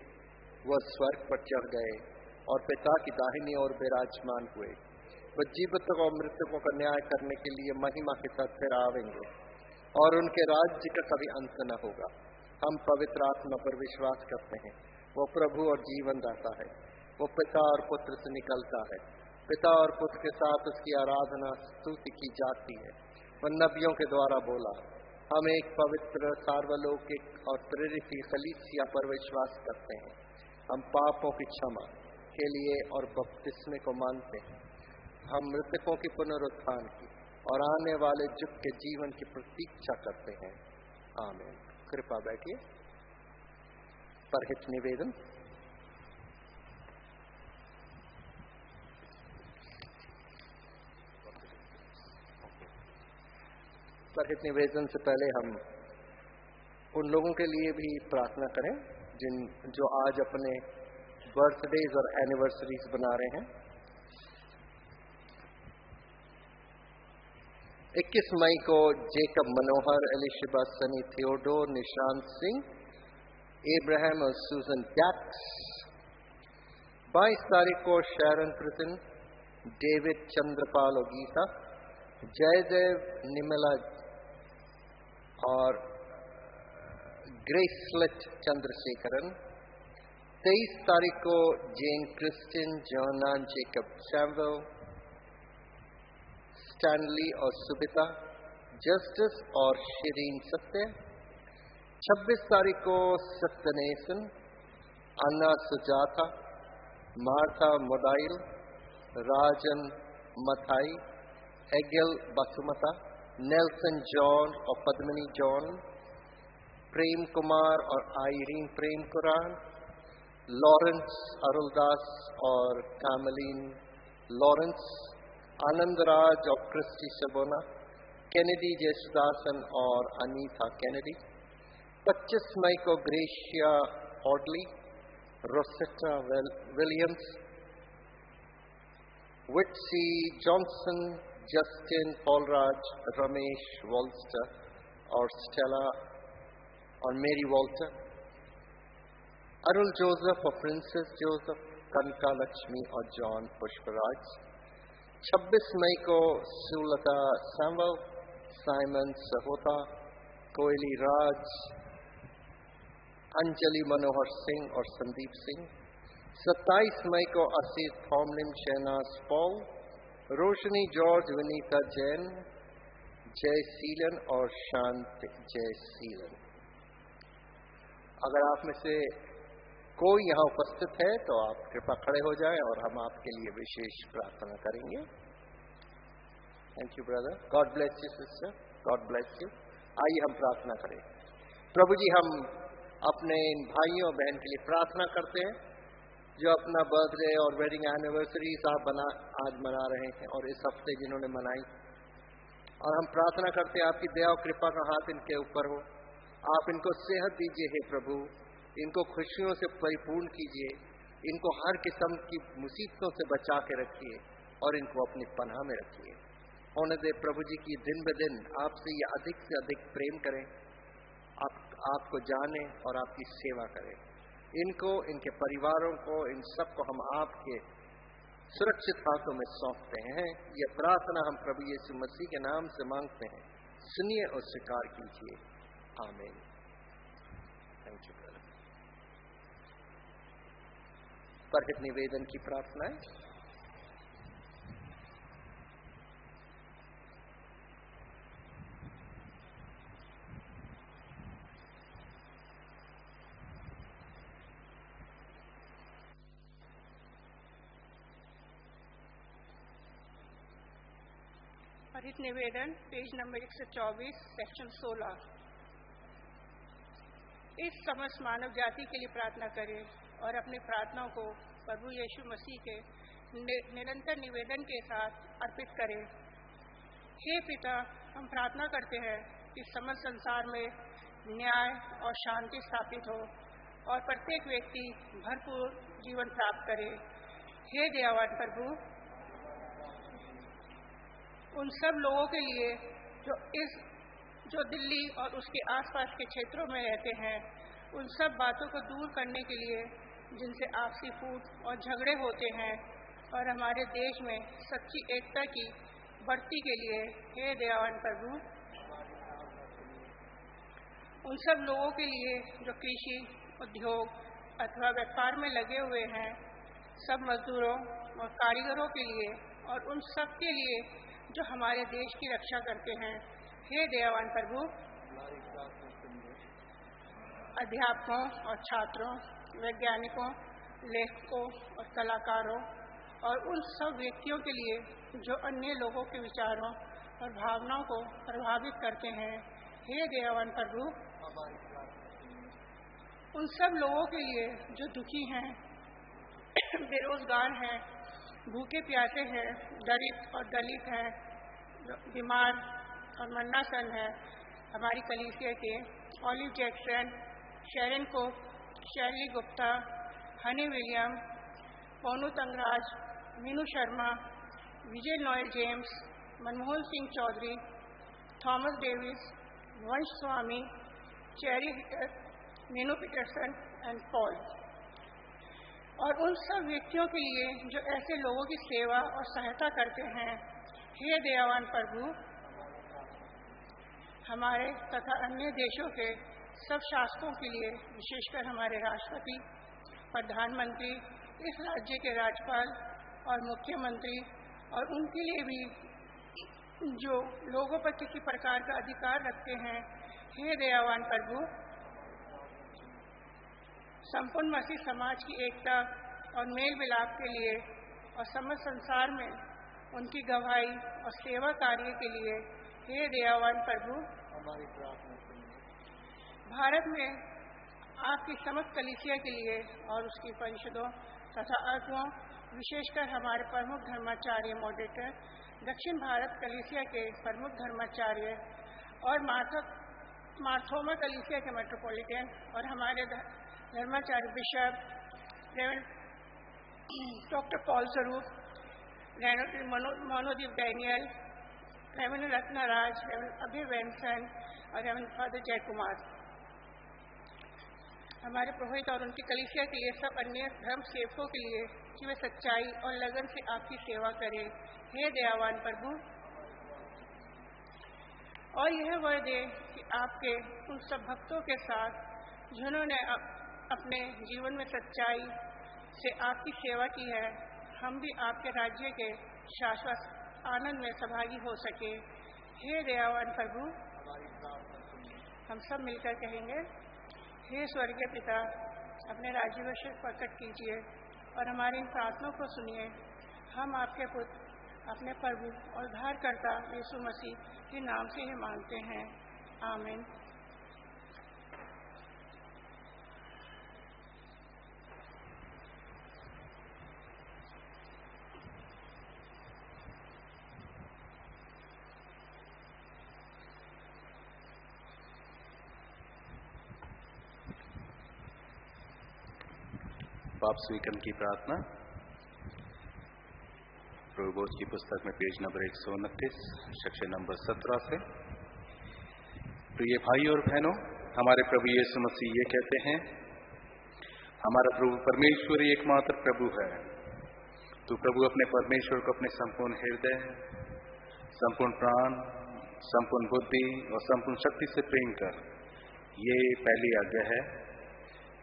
वह स्वर्ग पर चढ़ गए और पिता की दाहिनी ओर विराजमान हुए। वह जीवितों और मृतकों का न्याय करने के लिए महिमा के साथ फिर आवेंगे और उनके राज्य का कभी अंत न होगा। हम पवित्र आत्मा पर विश्वास करते हैं। वो प्रभु और जीवन दाता है। वो पिता और पुत्र से निकलता है। पिता और पुत्र के साथ उसकी आराधना स्तुति की जाती है। वह नबियों के द्वारा बोला। हम एक पवित्र सार्वलौकिक और प्रेरित कलीसिया पर विश्वास करते हैं। हम पापों की क्षमा के लिए और बपतिस्मे को मानते हैं। हम मृतकों के पुनरुत्थान की और आने वाले युग के जीवन की प्रतीक्षा करते हैं। आमीन। कृपा बैठिए। परहित निवेदन। परहित निवेदन से पहले हम उन लोगों के लिए भी प्रार्थना करें जो आज अपने बर्थडेज और एनिवर्सरीज बना रहे हैं। 21 मई को जेकब मनोहर, एलिशबा सनी, थियोडोर, निशांत सिंह, एब्राहम और सूजन टैक्स। 22 तारीख को शैरन प्रितिन, डेविड, चंद्रपाल और गीता, जयदेव, निमला और ग्रेसलेट चंद्रशेखरन। 23 तारीख को जेन क्रिस्टिन, जोनान, जेकब सैमुअल, स्टैनली और सुबिता, जस्टिस और शिरीन सत्य। 26 तारीख को सत्यनेशन, अन्ना सुजाता, मार्था मोडाइल, राजन मथाई, एगल बसुमता, नेल्सन जॉन और पद्मिनी जॉन, प्रेम कुमार और आयरीन प्रेम कुरान, लॉरेंस अरुलदास और कामलीन लॉरेंस, आनंदराज और क्रिस्टी सबोना, कैनेडी जयसुदासन और अनीता कैनेडी। 25 मई को Gracia Audley, Rosetta Williams, Witsy Johnson, Justin Paulraj, Ramesh Walster और स्टेला और मेरी वॉल्टर, अरुल जोसेफ और प्रिंसेस जोसेफ, कनका लक्ष्मी और जॉन पुष्पराज। 26 मई को सुलता सैमुअल, साइमन सहोता, कोयली राज, अंजलि मनोहर सिंह और संदीप सिंह। 27 मई को Asees Thomlin, Shahnaz Paul, Roshni George, Vinita Jain, Jay Seelan और शांत जय सीलन। अगर आप में से कोई यहाँ उपस्थित है तो आप कृपया खड़े हो जाएं और हम आपके लिए विशेष प्रार्थना करेंगे। Thank you brother. God bless you sister. God bless you. आइए हम प्रार्थना करें। प्रभु जी, हम अपने इन भाइयों बहन के लिए प्रार्थना करते हैं जो अपना बर्थडे और वेडिंग एनिवर्सरी आज मना रहे हैं और इस हफ्ते जिन्होंने मनाई, और हम प्रार्थना करते हैं आपकी दया और कृपा का हाथ इनके ऊपर हो। आप इनको सेहत दीजिए हे प्रभु, इनको खुशियों से परिपूर्ण कीजिए, इनको हर किस्म की मुसीबतों से बचा के रखिए और इनको अपनी पनाह में रखिए। होने दे प्रभु जी की दिन ब दिन आपसे ये अधिक से अधिक प्रेम करें, आपको जाने और आपकी सेवा करें। इनको, इनके परिवारों को, इन सबको हम आपके सुरक्षित हाथों में सौंपते हैं। यह प्रार्थना हम प्रभु यीशु मसीह के नाम से मांगते हैं। सुनिए और स्वीकार कीजिए। आमीन। Thank you brother. परहित निवेदन की प्रार्थना है। हित निवेदन पेज नंबर 124 सेक्शन 16। इस समस्त मानव जाति के लिए प्रार्थना करें और अपनी प्रार्थनाओं को प्रभु यीशु मसीह के निरंतर निवेदन के साथ अर्पित करें। हे पिता, हम प्रार्थना करते हैं कि समस्त संसार में न्याय और शांति स्थापित हो और प्रत्येक व्यक्ति भरपूर जीवन प्राप्त करे। हे दयावान प्रभु, उन सब लोगों के लिए जो दिल्ली और उसके आसपास के क्षेत्रों में रहते हैं, उन सब बातों को दूर करने के लिए जिनसे आपसी फूट और झगड़े होते हैं, और हमारे देश में सच्ची एकता की बढ़ती के लिए हे दयावान प्रभु, उन सब लोगों के लिए जो कृषि, उद्योग अथवा व्यापार में लगे हुए हैं, सब मजदूरों और कारीगरों के लिए, और उन सब के लिए जो हमारे देश की रक्षा करते हैं, हे दयावान प्रभु, अध्यापकों और छात्रों, वैज्ञानिकों, लेखकों और कलाकारों, और उन सब व्यक्तियों के लिए जो अन्य लोगों के विचारों और भावनाओं को प्रभावित करते हैं, हे दयावान प्रभु, उन सब लोगों के लिए जो दुखी हैं, बेरोजगार हैं, भूखे प्यासे हैं, दलित हैं, बीमार और मरनासन है, हमारी कलीसिया के olive Jackson, Sharon Cope, Shelly Gupta, Honey William, Ponnu Thangaraj, Meenu Sharma, Vijay Noel James, Manmohan Singh Chaudhary, Thomas Davis, Vansh Swamy, Cherry Hitter, Meenu Peterson and Paul, और उन सब व्यक्तियों के लिए जो ऐसे लोगों की सेवा और सहायता करते हैं, हे दयावान प्रभु, हमारे तथा अन्य देशों के सब शासकों के लिए, विशेषकर हमारे राष्ट्रपति, प्रधानमंत्री, इस राज्य के राज्यपाल और मुख्यमंत्री, और उनके लिए भी जो लोगों पर किसी प्रकार का अधिकार रखते हैं, हे दयावान प्रभु, संपूर्ण मसीह समाज की एकता और मेल मिलाप के लिए और समस्त संसार में उनकी गवाही और सेवा कार्य के लिए, हे दयावान प्रभु, हमारी प्रार्थना सुनिए। भारत में आपकी समस्त कलीसिया के लिए और उसकी परिषदों तथा अगुओं, विशेषकर हमारे प्रमुख धर्माचार्य मॉडरेटर, दक्षिण भारत कलीसिया के प्रमुख धर्माचार्य और मार्थोमा कलीसिया के मेट्रोपॉलिटन, और हमारे धर्माचार्य बिशप डॉक्टर पॉल स्वरूप, मनोदीप डैनियल, रेवरेंड रत्नाराज, रेवरेंड अभय वेंसन और रेवरेंड फादर जय कुमार, हमारे पुरोहित और उनकी कलीसिया के लिए सब अन्य धर्म सेवकों के लिए कि वे सच्चाई और लगन से आपकी सेवा करें, हे दयावान प्रभु, और यह वर दे कि आपके उन सब भक्तों के साथ जिन्होंने अपने जीवन में सच्चाई से आपकी सेवा की है, हम भी आपके राज्य के शाश्वत आनंद में सहभागी हो सके, हे दयावान प्रभु। हम सब मिलकर कहेंगे, हे स्वर्गीय पिता, अपने राज्य प्रकट कीजिए और हमारी इन प्रार्थनाओं को सुनिए। हम आपके पुत्र, अपने प्रभु और उद्धारकर्ता यीशु मसीह के नाम से ही मांगते हैं, आमीन। पाप स्वीकरण की प्रार्थना प्रभुबोध की पुस्तक में पेज नंबर 129 सेक्शन नंबर 17 से। प्रिय भाई और बहनों, हमारे प्रभु यीशु मसीह ये कहते हैं, हमारा प्रभु परमेश्वर एकमात्र प्रभु है। तू प्रभु अपने परमेश्वर को अपने संपूर्ण हृदय, संपूर्ण प्राण, संपूर्ण बुद्धि और संपूर्ण शक्ति से प्रेम कर, ये पहली आज्ञा है।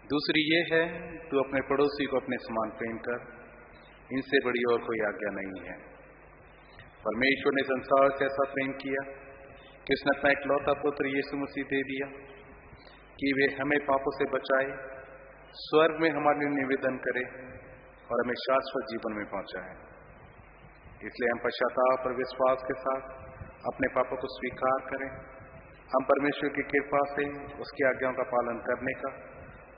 दूसरी ये है, तू अपने पड़ोसी को अपने समान प्रेम कर, इनसे बड़ी और कोई आज्ञा नहीं है। परमेश्वर ने संसार से ऐसा प्रेम किया कि उसने अपना इकलौता पुत्र यीशु मसीह दे दिया कि वे हमें पापों से बचाए, स्वर्ग में हमारे लिए निवेदन करे और हमें शाश्वत जीवन में पहुंचाए। इसलिए हम पश्चाताप और विश्वास के साथ अपने पापों को स्वीकार करें, हम परमेश्वर की कृपा से उसकी आज्ञाओं का पालन करने का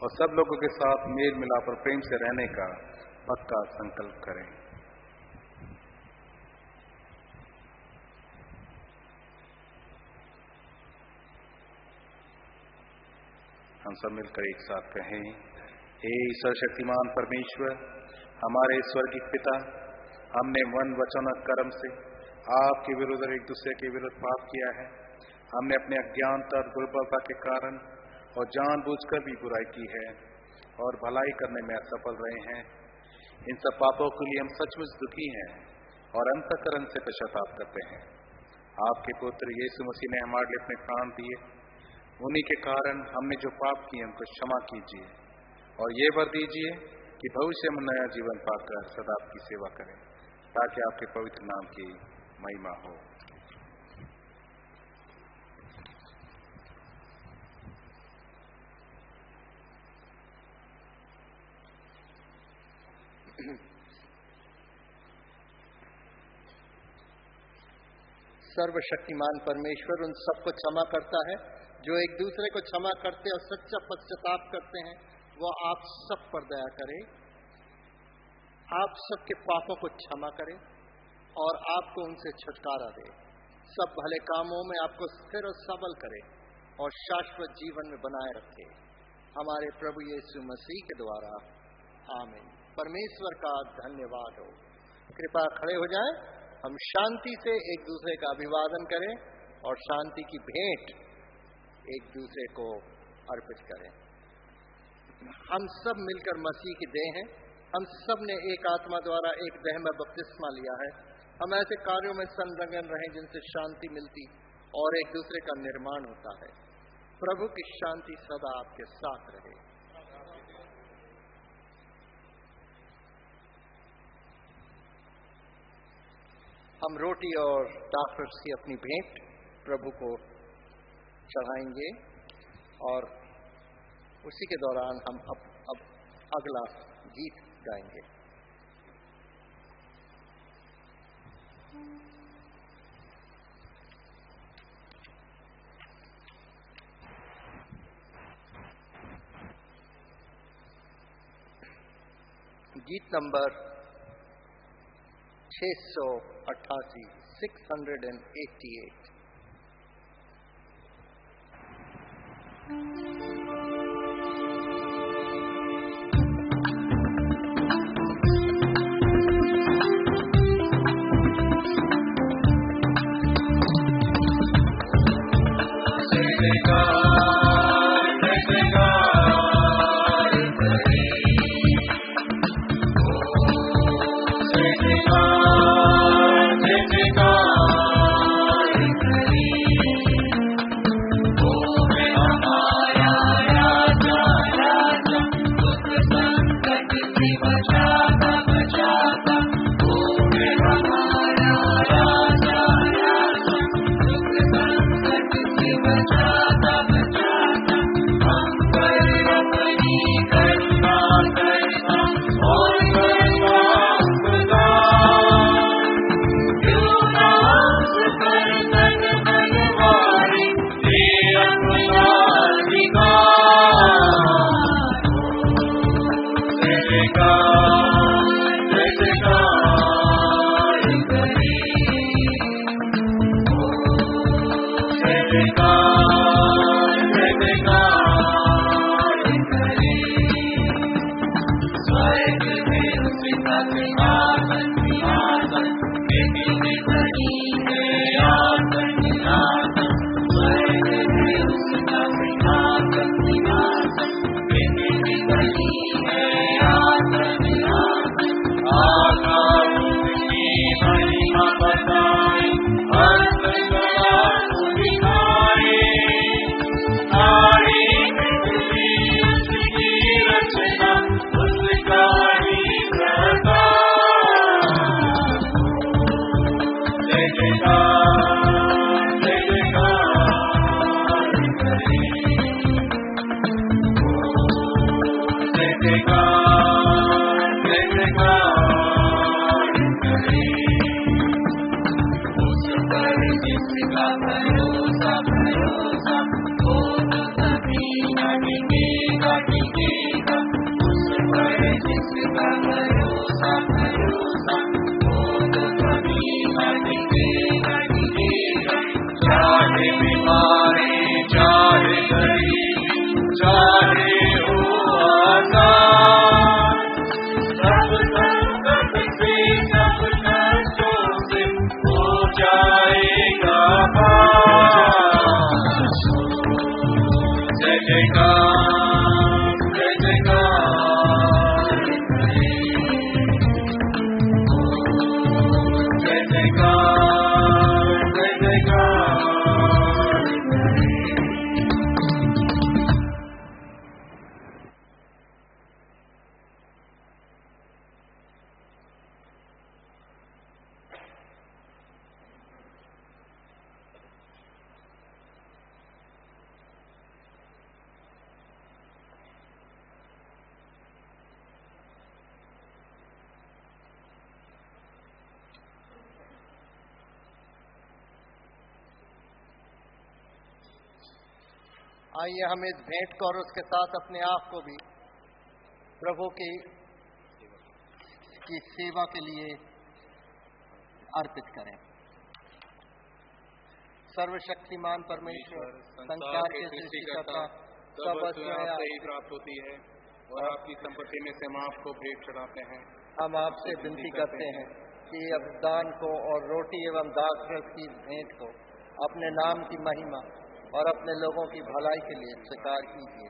और सब लोगों के साथ मेल मिलाप और प्रेम से रहने का पक्का संकल्प करें। हम सब मिलकर एक साथ कहें, हे सर्वशक्तिमान परमेश्वर, हमारे स्वर्गीय पिता, हमने मन वचन और कर्म से आपके विरुद्ध और एक दूसरे के विरुद्ध पाप किया है। हमने अपने अज्ञानता और दुर्बलता के कारण और जानबूझकर भी बुराई की है और भलाई करने में असफल रहे हैं। इन सब पापों के लिए हम सचमुच दुखी हैं और अंतःकरण से पश्चाताप करते हैं। आपके पुत्र यीशु मसीह ने हमारे लिए अपने प्राण दिए, उन्हीं के कारण हमने जो पाप किए उनको क्षमा कीजिए और ये वर दीजिए कि भविष्य में नया जीवन पाकर सदा आपकी सेवा करें, ताकि आपके पवित्र नाम की महिमा हो। सर्वशक्तिमान परमेश्वर उन सबको क्षमा करता है जो एक दूसरे को क्षमा करते और सच्चा पश्चाताप करते हैं। वो आप सब पर दया करे, आप सबके पापों को क्षमा करे और आपको उनसे छुटकारा दे, सब भले कामों में आपको स्थिर और सबल करे और शाश्वत जीवन में बनाए रखे, हमारे प्रभु यीशु मसीह के द्वारा, आमीन। परमेश्वर का धन्यवाद हो। कृपया खड़े हो जाएं, हम शांति से एक दूसरे का अभिवादन करें और शांति की भेंट एक दूसरे को अर्पित करें। हम सब मिलकर मसीह की देह हैं, हम सब ने एक आत्मा द्वारा एक देह में बपतिस्मा लिया है। हम ऐसे कार्यों में संलग्न रहें जिनसे शांति मिलती और एक दूसरे का निर्माण होता है। प्रभु की शांति सदा आपके साथ रहे। हम रोटी और दाखरस की अपनी भेंट प्रभु को चढ़ाएंगे और उसी के दौरान हम अब अगला गीत गाएंगे। गीत नंबर 688, 688। आइए हम इस भेंट को और उसके साथ अपने आप को भी प्रभु की सेवा के लिए अर्पित करें। सर्वशक्तिमान परमेश्वर, संसार के सृष्टिकर्ता, सब वस्तुएं आपसे ही प्राप्त होती है और आपकी संपत्ति में से हम आपको भेंट चढ़ाते हैं। हम आपसे विनती करते हैं कि अब दान को और रोटी एवं दाखरस की भेंट को अपने नाम की महिमा और अपने लोगों की भलाई के लिए स्वीकार कीजिए,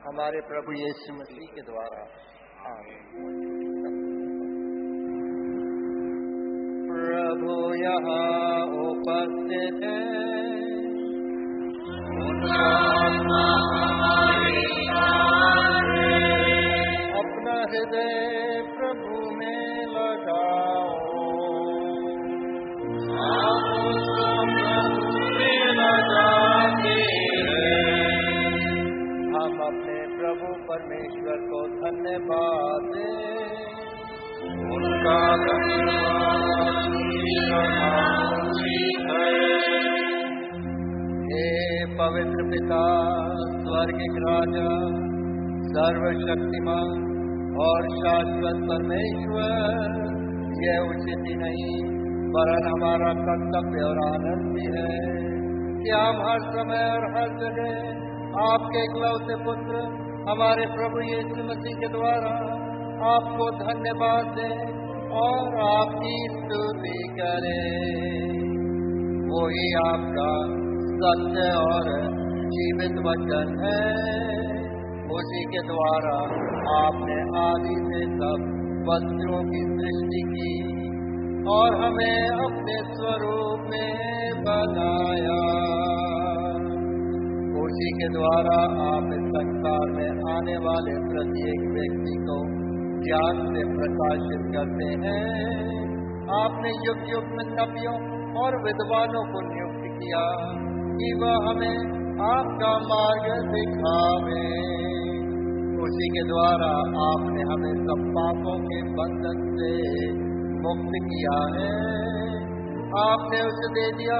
हमारे प्रभु यीशु मसीह के द्वारा। आमीन। प्रभु यहाँ उपस्थित है, अपना हृदय प्रभु में लगाओ, हम अपने प्रभु परमेश्वर को धन्यवाद दें। उनका हे पवित्र पिता, स्वर्गिक राजा, सर्वशक्तिमान और शाश्वत परमेश्वर, यह उचित ही नहीं वरन हमारा कर्तव्य और आनंद भी है कि हम हर समय और हर जगह आपके इकलौते पुत्र हमारे प्रभु यीशु मसीह के द्वारा आपको धन्यवाद दें और आपकी स्तुति करें। वही आपका सत्य और जीवित वचन है, उसी के द्वारा आपने आदि से सब वस्तुओं की सृष्टि की और हमें अपने स्वरूप में बनाया। उसी के द्वारा आप इस संसार में आने वाले प्रत्येक व्यक्ति को ज्ञान से प्रकाशित करते हैं। आपने युग युग में नबियों और विद्वानों को नियुक्त किया कि वह हमें आपका मार्ग दिखावे। उसी के द्वारा आपने हमें सब पापों के बंधन से मुक्त किया है। आपने उसे दे दिया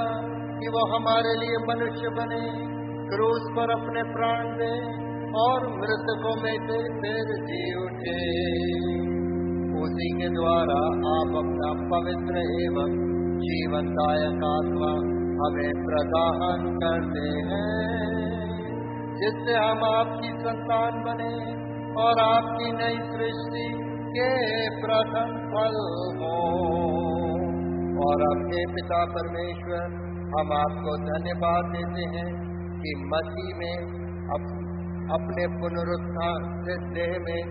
कि वह हमारे लिए मनुष्य बने, क्रूस पर अपने प्राण दे और मृतकों में से फिर जी उठे। उसी के द्वारा आप अपना पवित्र एवं जीवनदायक आत्मा हमें प्रदान करते हैं, जिससे हम आपकी संतान बने और आपकी नई सृष्टि के प्रथम फल हो। और अपने पिता परमेश्वर, हम आपको धन्यवाद देते हैं कि मसीह में अपने पुनरुत्थान से देह में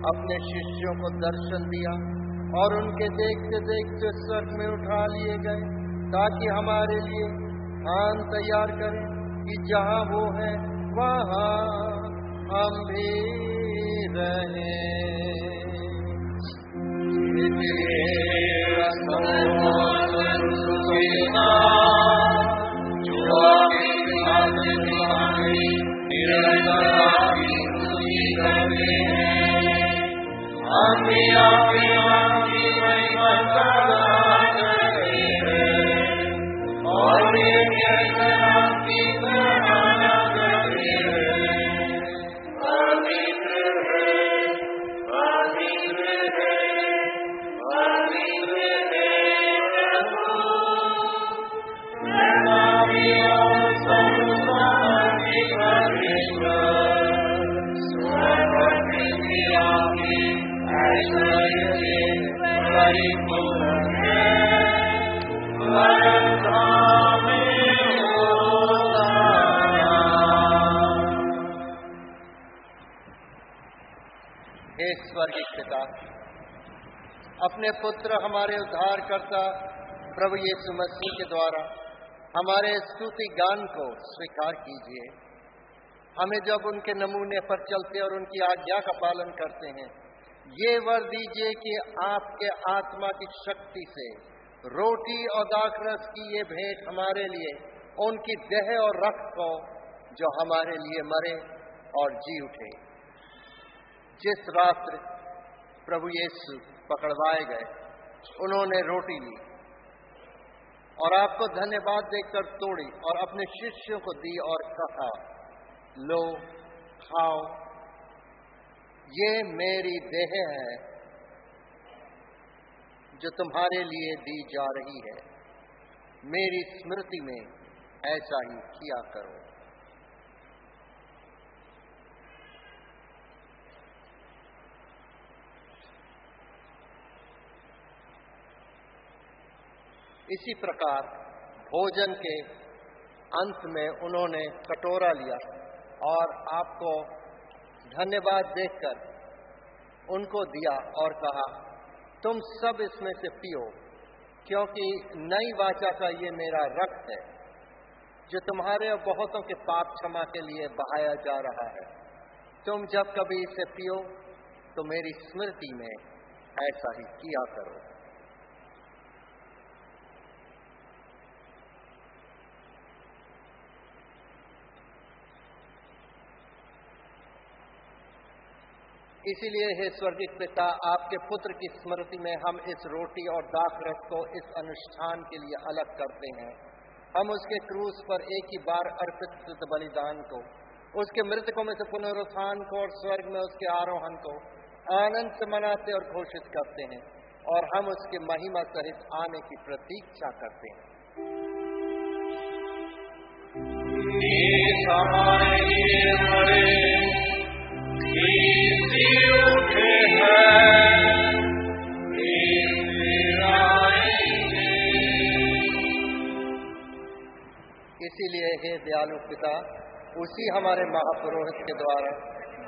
अपने शिष्यों को दर्शन दिया और उनके देखते देखते स्वर्ग में उठा लिए गए, ताकि हमारे लिए स्थान तैयार करें कि जहाँ वो है वहाँ हम भी रहें। स्वर्गीय पिता, अपने पुत्र हमारे उद्धारकर्ता प्रभु यीशु मसीह के द्वारा हमारे स्तुति गान को स्वीकार कीजिए। हमें जब उनके नमूने पर चलते और उनकी आज्ञा का पालन करते हैं, ये वर दीजिए कि आपके आत्मा की शक्ति से रोटी और दाखरस की ये भेंट हमारे लिए उनकी देह और रक्त को, जो हमारे लिए मरे और जी उठे। जिस रात्र प्रभु यीशु पकड़वाए गए, उन्होंने रोटी ली और आपको धन्यवाद देकर तोड़ी और अपने शिष्यों को दी और कहा, लो खाओ, ये मेरी देह है जो तुम्हारे लिए दी जा रही है, मेरी स्मृति में ऐसा ही किया करो। इसी प्रकार भोजन के अंत में उन्होंने कटोरा लिया और आपको धन्यवाद देकर उनको दिया और कहा, तुम सब इसमें से पियो, क्योंकि नई वाचा का ये मेरा रक्त है जो तुम्हारे और बहुतों के पाप क्षमा के लिए बहाया जा रहा है। तुम जब कभी इसे पियो तो मेरी स्मृति में ऐसा ही किया करो। इसीलिए हे स्वर्गीय पिता, आपके पुत्र की स्मृति में हम इस रोटी और दाखरस को इस अनुष्ठान के लिए अलग करते हैं। हम उसके क्रूस पर एक ही बार अर्पित बलिदान को, उसके मृतकों में से पुनरुत्थान को और स्वर्ग में उसके आरोहण को आनंद से मनाते और घोषित करते हैं, और हम उसके महिमा सहित आने की प्रतीक्षा करते हैं। इसीलिए हे दयालु पिता, उसी हमारे महापुरोहित के द्वारा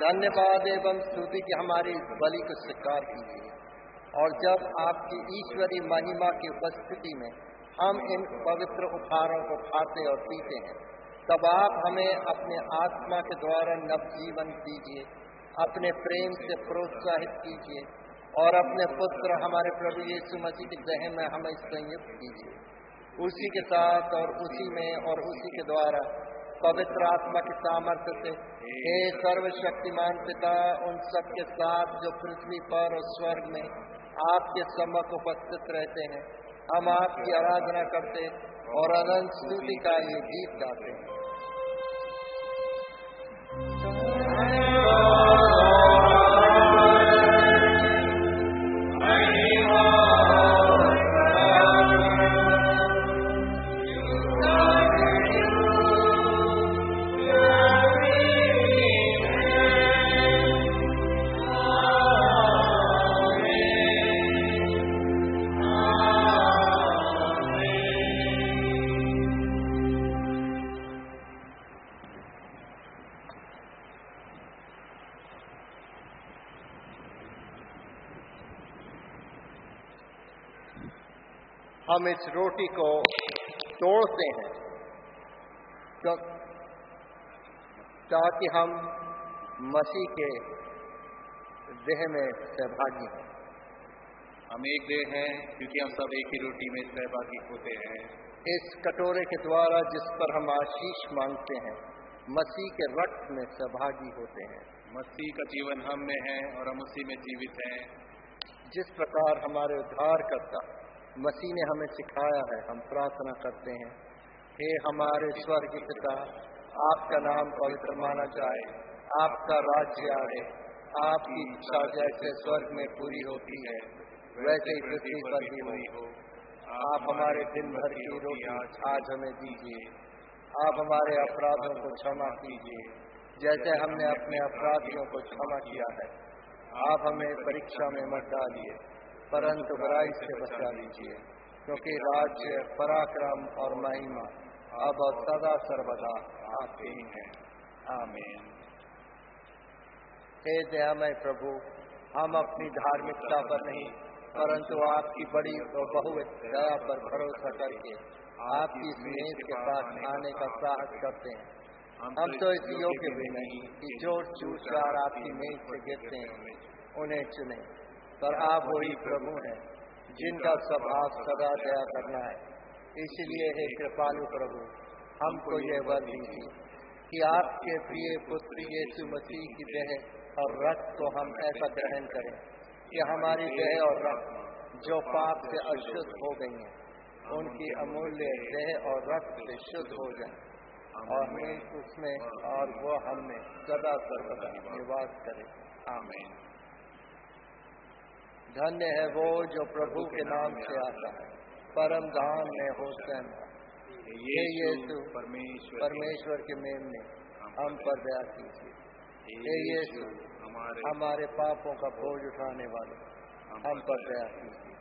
धन्यवाद एवं स्तुति की हमारी बलि को स्वीकार कीजिए, और जब आपकी ईश्वरीय महिमा की उपस्थिति में हम इन पवित्र उपहारों को खाते और पीते हैं, तब आप हमें अपने आत्मा के द्वारा नवजीवन दीजिए, अपने प्रेम से प्रोत्साहित कीजिए, और अपने पुत्र हमारे प्रभु यीशु मसीह की देह में हमें संयुक्त कीजिए। उसी के साथ और उसी में और उसी के द्वारा पवित्र आत्मा की सामर्थ्य से हे सर्वशक्तिमान पिता, उन सब के साथ जो पृथ्वी पर और स्वर्ग में आपके सम्मुख उपस्थित रहते हैं, हम आपकी आराधना करते और अनंत स्तुति का ये गीत गाते हैं। हम इस रोटी को तोड़ते हैं ताकि हम मसीह के देह में सहभागी हों। हम एक देह हैं क्योंकि हम सब एक ही रोटी में सहभागी होते हैं। इस कटोरे के द्वारा जिस पर हम आशीष मांगते हैं, मसीह के रक्त में सहभागी होते हैं। मसीह का जीवन हम में है और हम उसी में जीवित हैं। जिस प्रकार हमारे उद्धारकर्ता मसीह ने हमें सिखाया है, हम प्रार्थना करते हैं, हे हमारे स्वर्गीय पिता, आपका नाम पवित्र माना जाए, आपका राज्य आए, आपकी इच्छा जैसे स्वर्ग में पूरी होती है वैसे ही पृथ्वी पर भी हो। आप हमारे दिन भर की रोटी आज हमें दीजिए। आप हमारे अपराधों को क्षमा कीजिए जैसे हमने अपने अपराधियों को क्षमा किया है। आप हमें परीक्षा में मत डालिए, परंतु बुराई से बचा लीजिए, क्योंकि राज्य, पराक्रम और महिमा अब और सदा सर्वदा आपके ही हैं। आमीन। हे दयामय प्रभु, हम अपनी धार्मिकता पर नहीं परंतु आपकी बड़ी और बहुविध दया पर भरोसा करके आपकी इस मेज के पास आने का साहस करते हैं। हम तो इस योग्य भी नहीं कि जो चूसदार आपकी मेज से गिरते हैं उन्हें चुने, पर आप वही प्रभु हैं जिनका स्वभाव सदा दया करना है। इसलिए हे कृपालु प्रभु, हमको यह वर दीजिए कि आपके प्रिय पुत्र यीशु मसीह की देह और रक्त को हम ऐसा ग्रहण करें कि हमारी देह और रक्त जो पाप से अशुद्ध हो गई हैं, उनकी अमूल्य देह और रक्त से शुद्ध हो जाए, और हमें उसमें और वो हमें सदा सर्वदा निवास करे। आमीन। धन्य है वो जो प्रभु के नाम से आता है, परम धाम में होसैना। हे यीशु परमेश्वर के मेमने, हम पर दया कीजिए। हे यीशु हमारे पापों का बोझ उठाने वाले, हम पर दया कीजिए।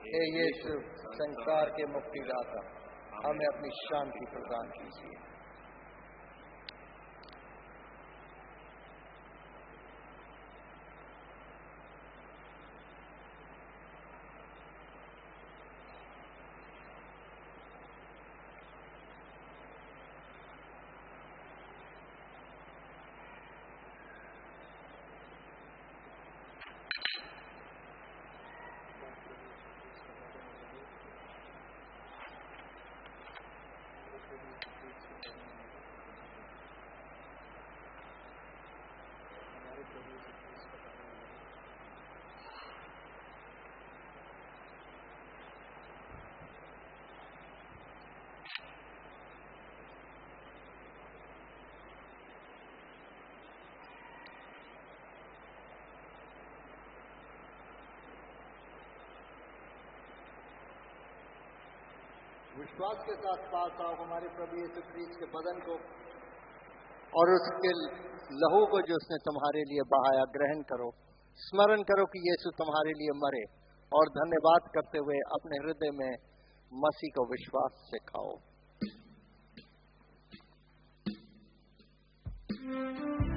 हे यीशु संसार के मुक्तिदाता, हमें अपनी शांति प्रदान कीजिए। विश्वास के साथ पास आओ हमारे प्रभु यीशु क्रिस्त के बदन को और उसके लहू को जो उसने तुम्हारे लिए बहाया ग्रहण करो। स्मरण करो कि यीशु तुम्हारे लिए मरे और धन्यवाद करते हुए अपने हृदय में मसीह को विश्वास से खाओ। Amen.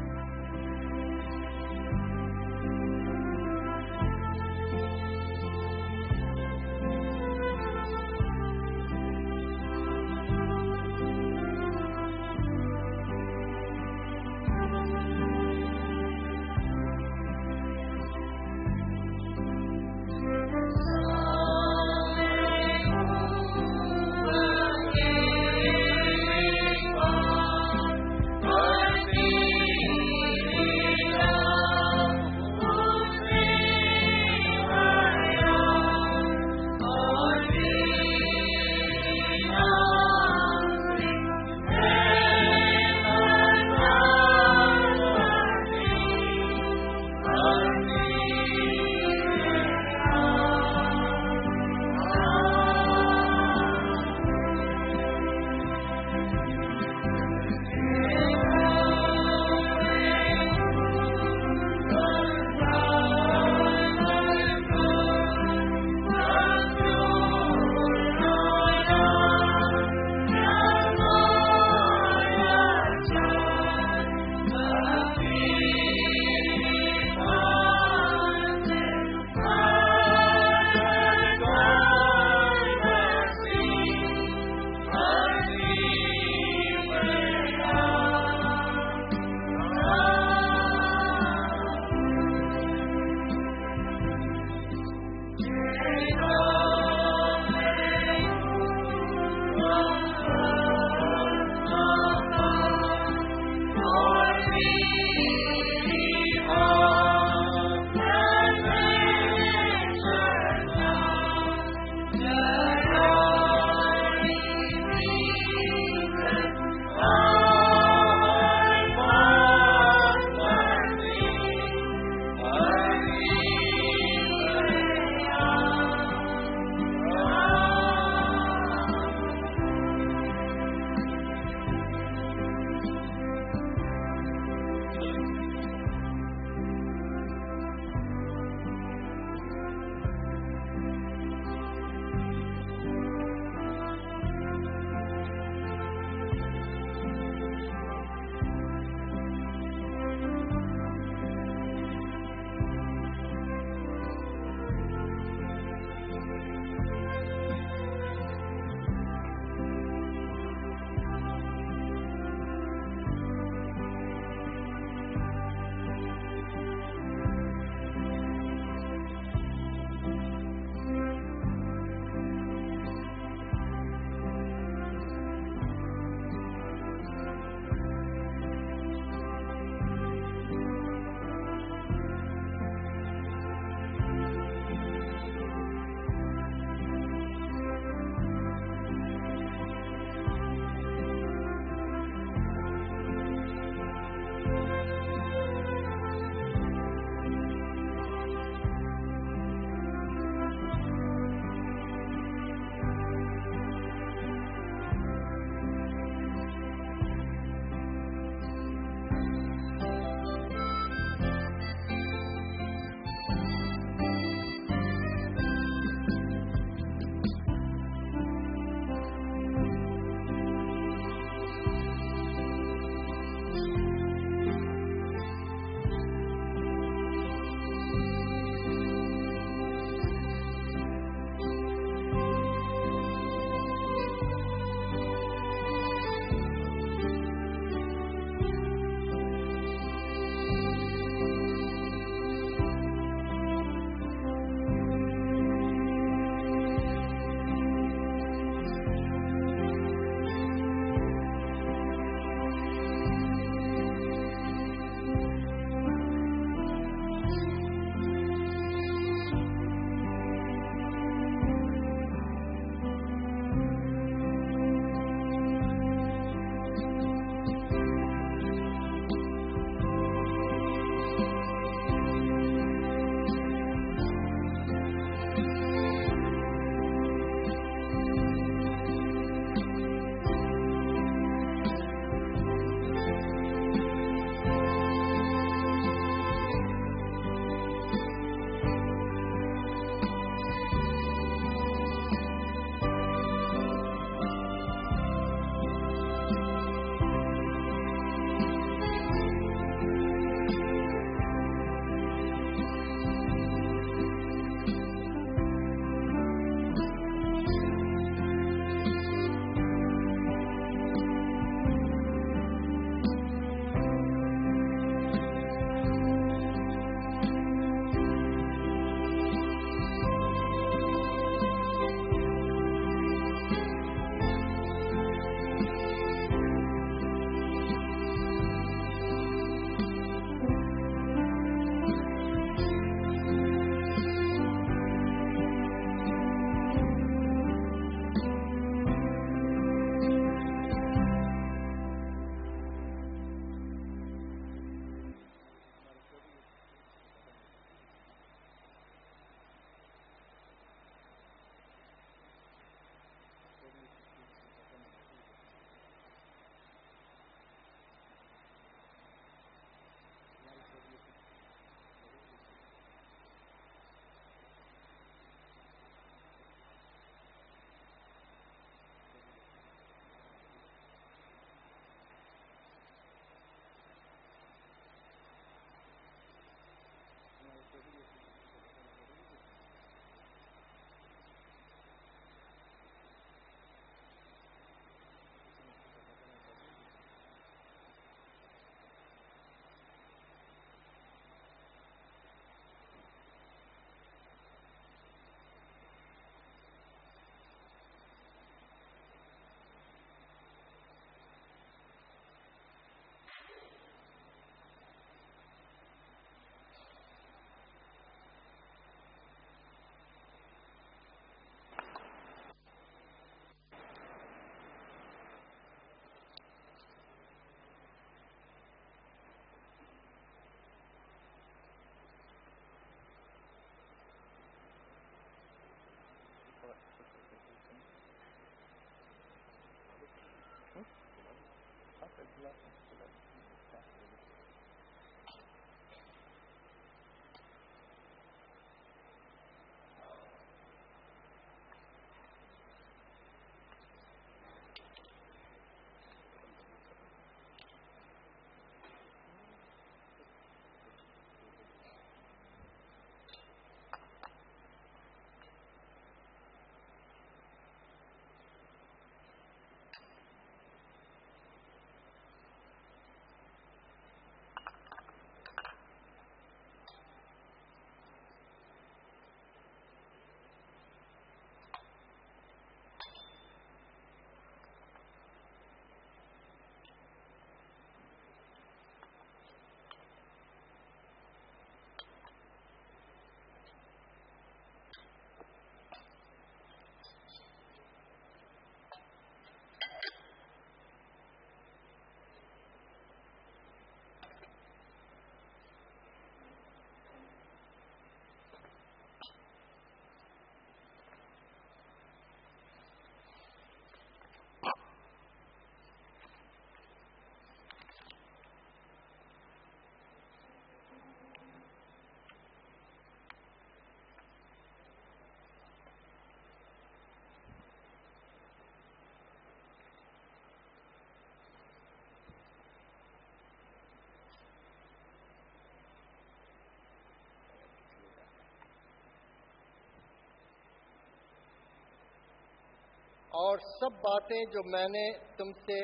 और सब बातें जो मैंने तुमसे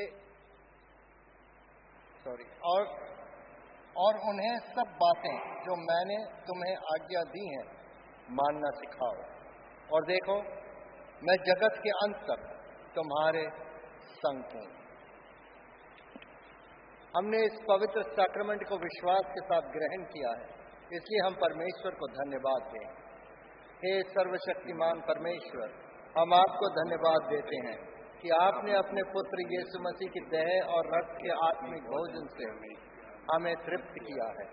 और उन्हें सब बातें जो मैंने तुम्हें आज्ञा दी हैं मानना सिखाओ। और देखो, मैं जगत के अंत तक तुम्हारे संग हूं। हमने इस पवित्र सैक्रमेंट को विश्वास के साथ ग्रहण किया है, इसलिए हम परमेश्वर को धन्यवाद दें। हे सर्वशक्तिमान परमेश्वर, हम आपको धन्यवाद देते हैं कि आपने अपने पुत्र यीशु मसीह की देह और रक्त के आत्मिक भोजन से हमें तृप्त किया है।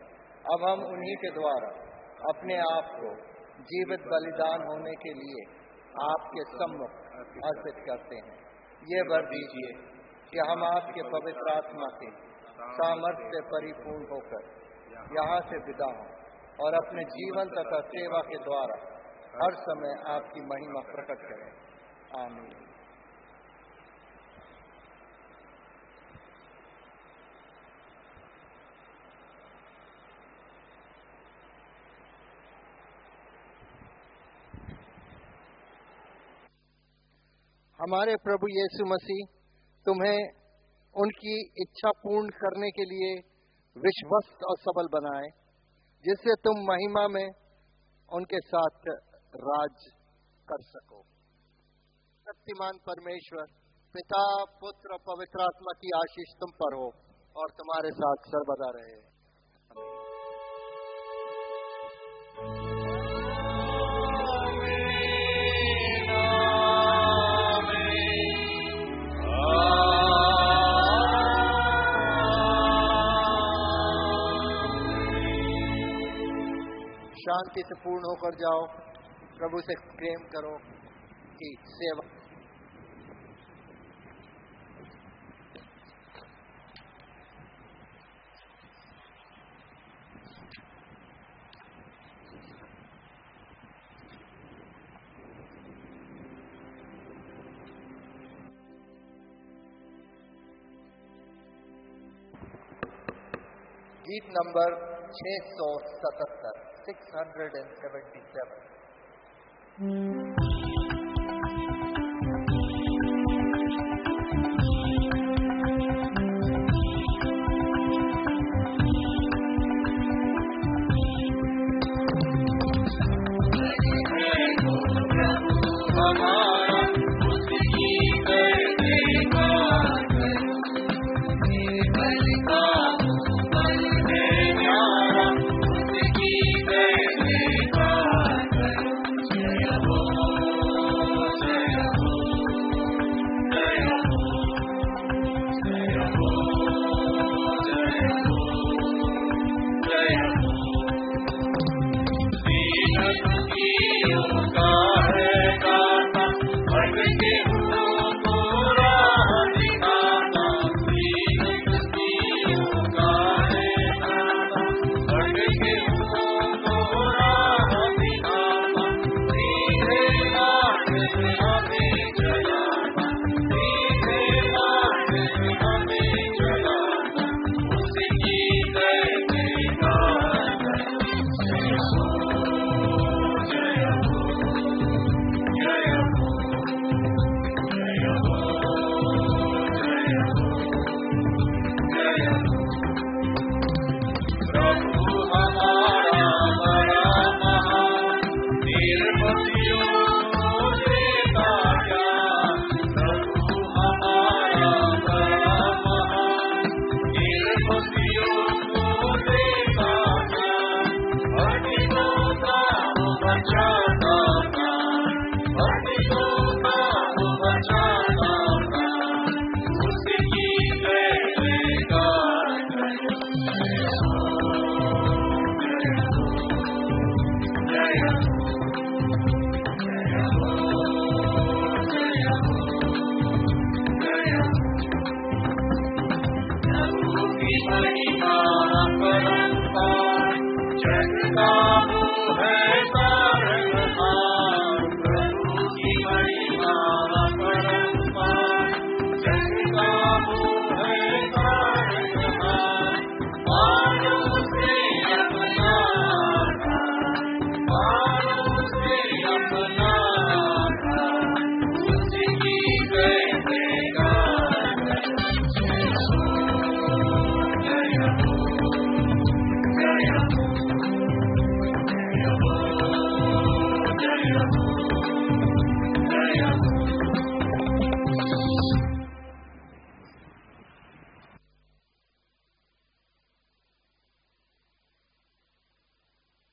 अब हम उन्हीं के द्वारा अपने आप को जीवित बलिदान होने के लिए आपके सम्मुख अर्पित करते हैं। ये वर दीजिए कि हम आपके पवित्र आत्मा के सामर्थ्य से परिपूर्ण होकर यहाँ से विदा हों और अपने जीवन तथा सेवा के द्वारा हर समय आपकी महिमा प्रकट करें। आमीन। हमारे प्रभु यीशु मसीह तुम्हें उनकी इच्छा पूर्ण करने के लिए विश्वस्त और सबल बनाए, जिससे तुम महिमा में उनके साथ राज कर सको। शक्तिमान परमेश्वर पिता, पुत्र, पवित्र आत्मा की आशीष तुम पर हो और तुम्हारे साथ सर्वदा रहे। शांति से पूर्ण होकर जाओ, प्रभु से प्रेम करो कि सेवा। गीत नंबर 677 677। Oh प्रभु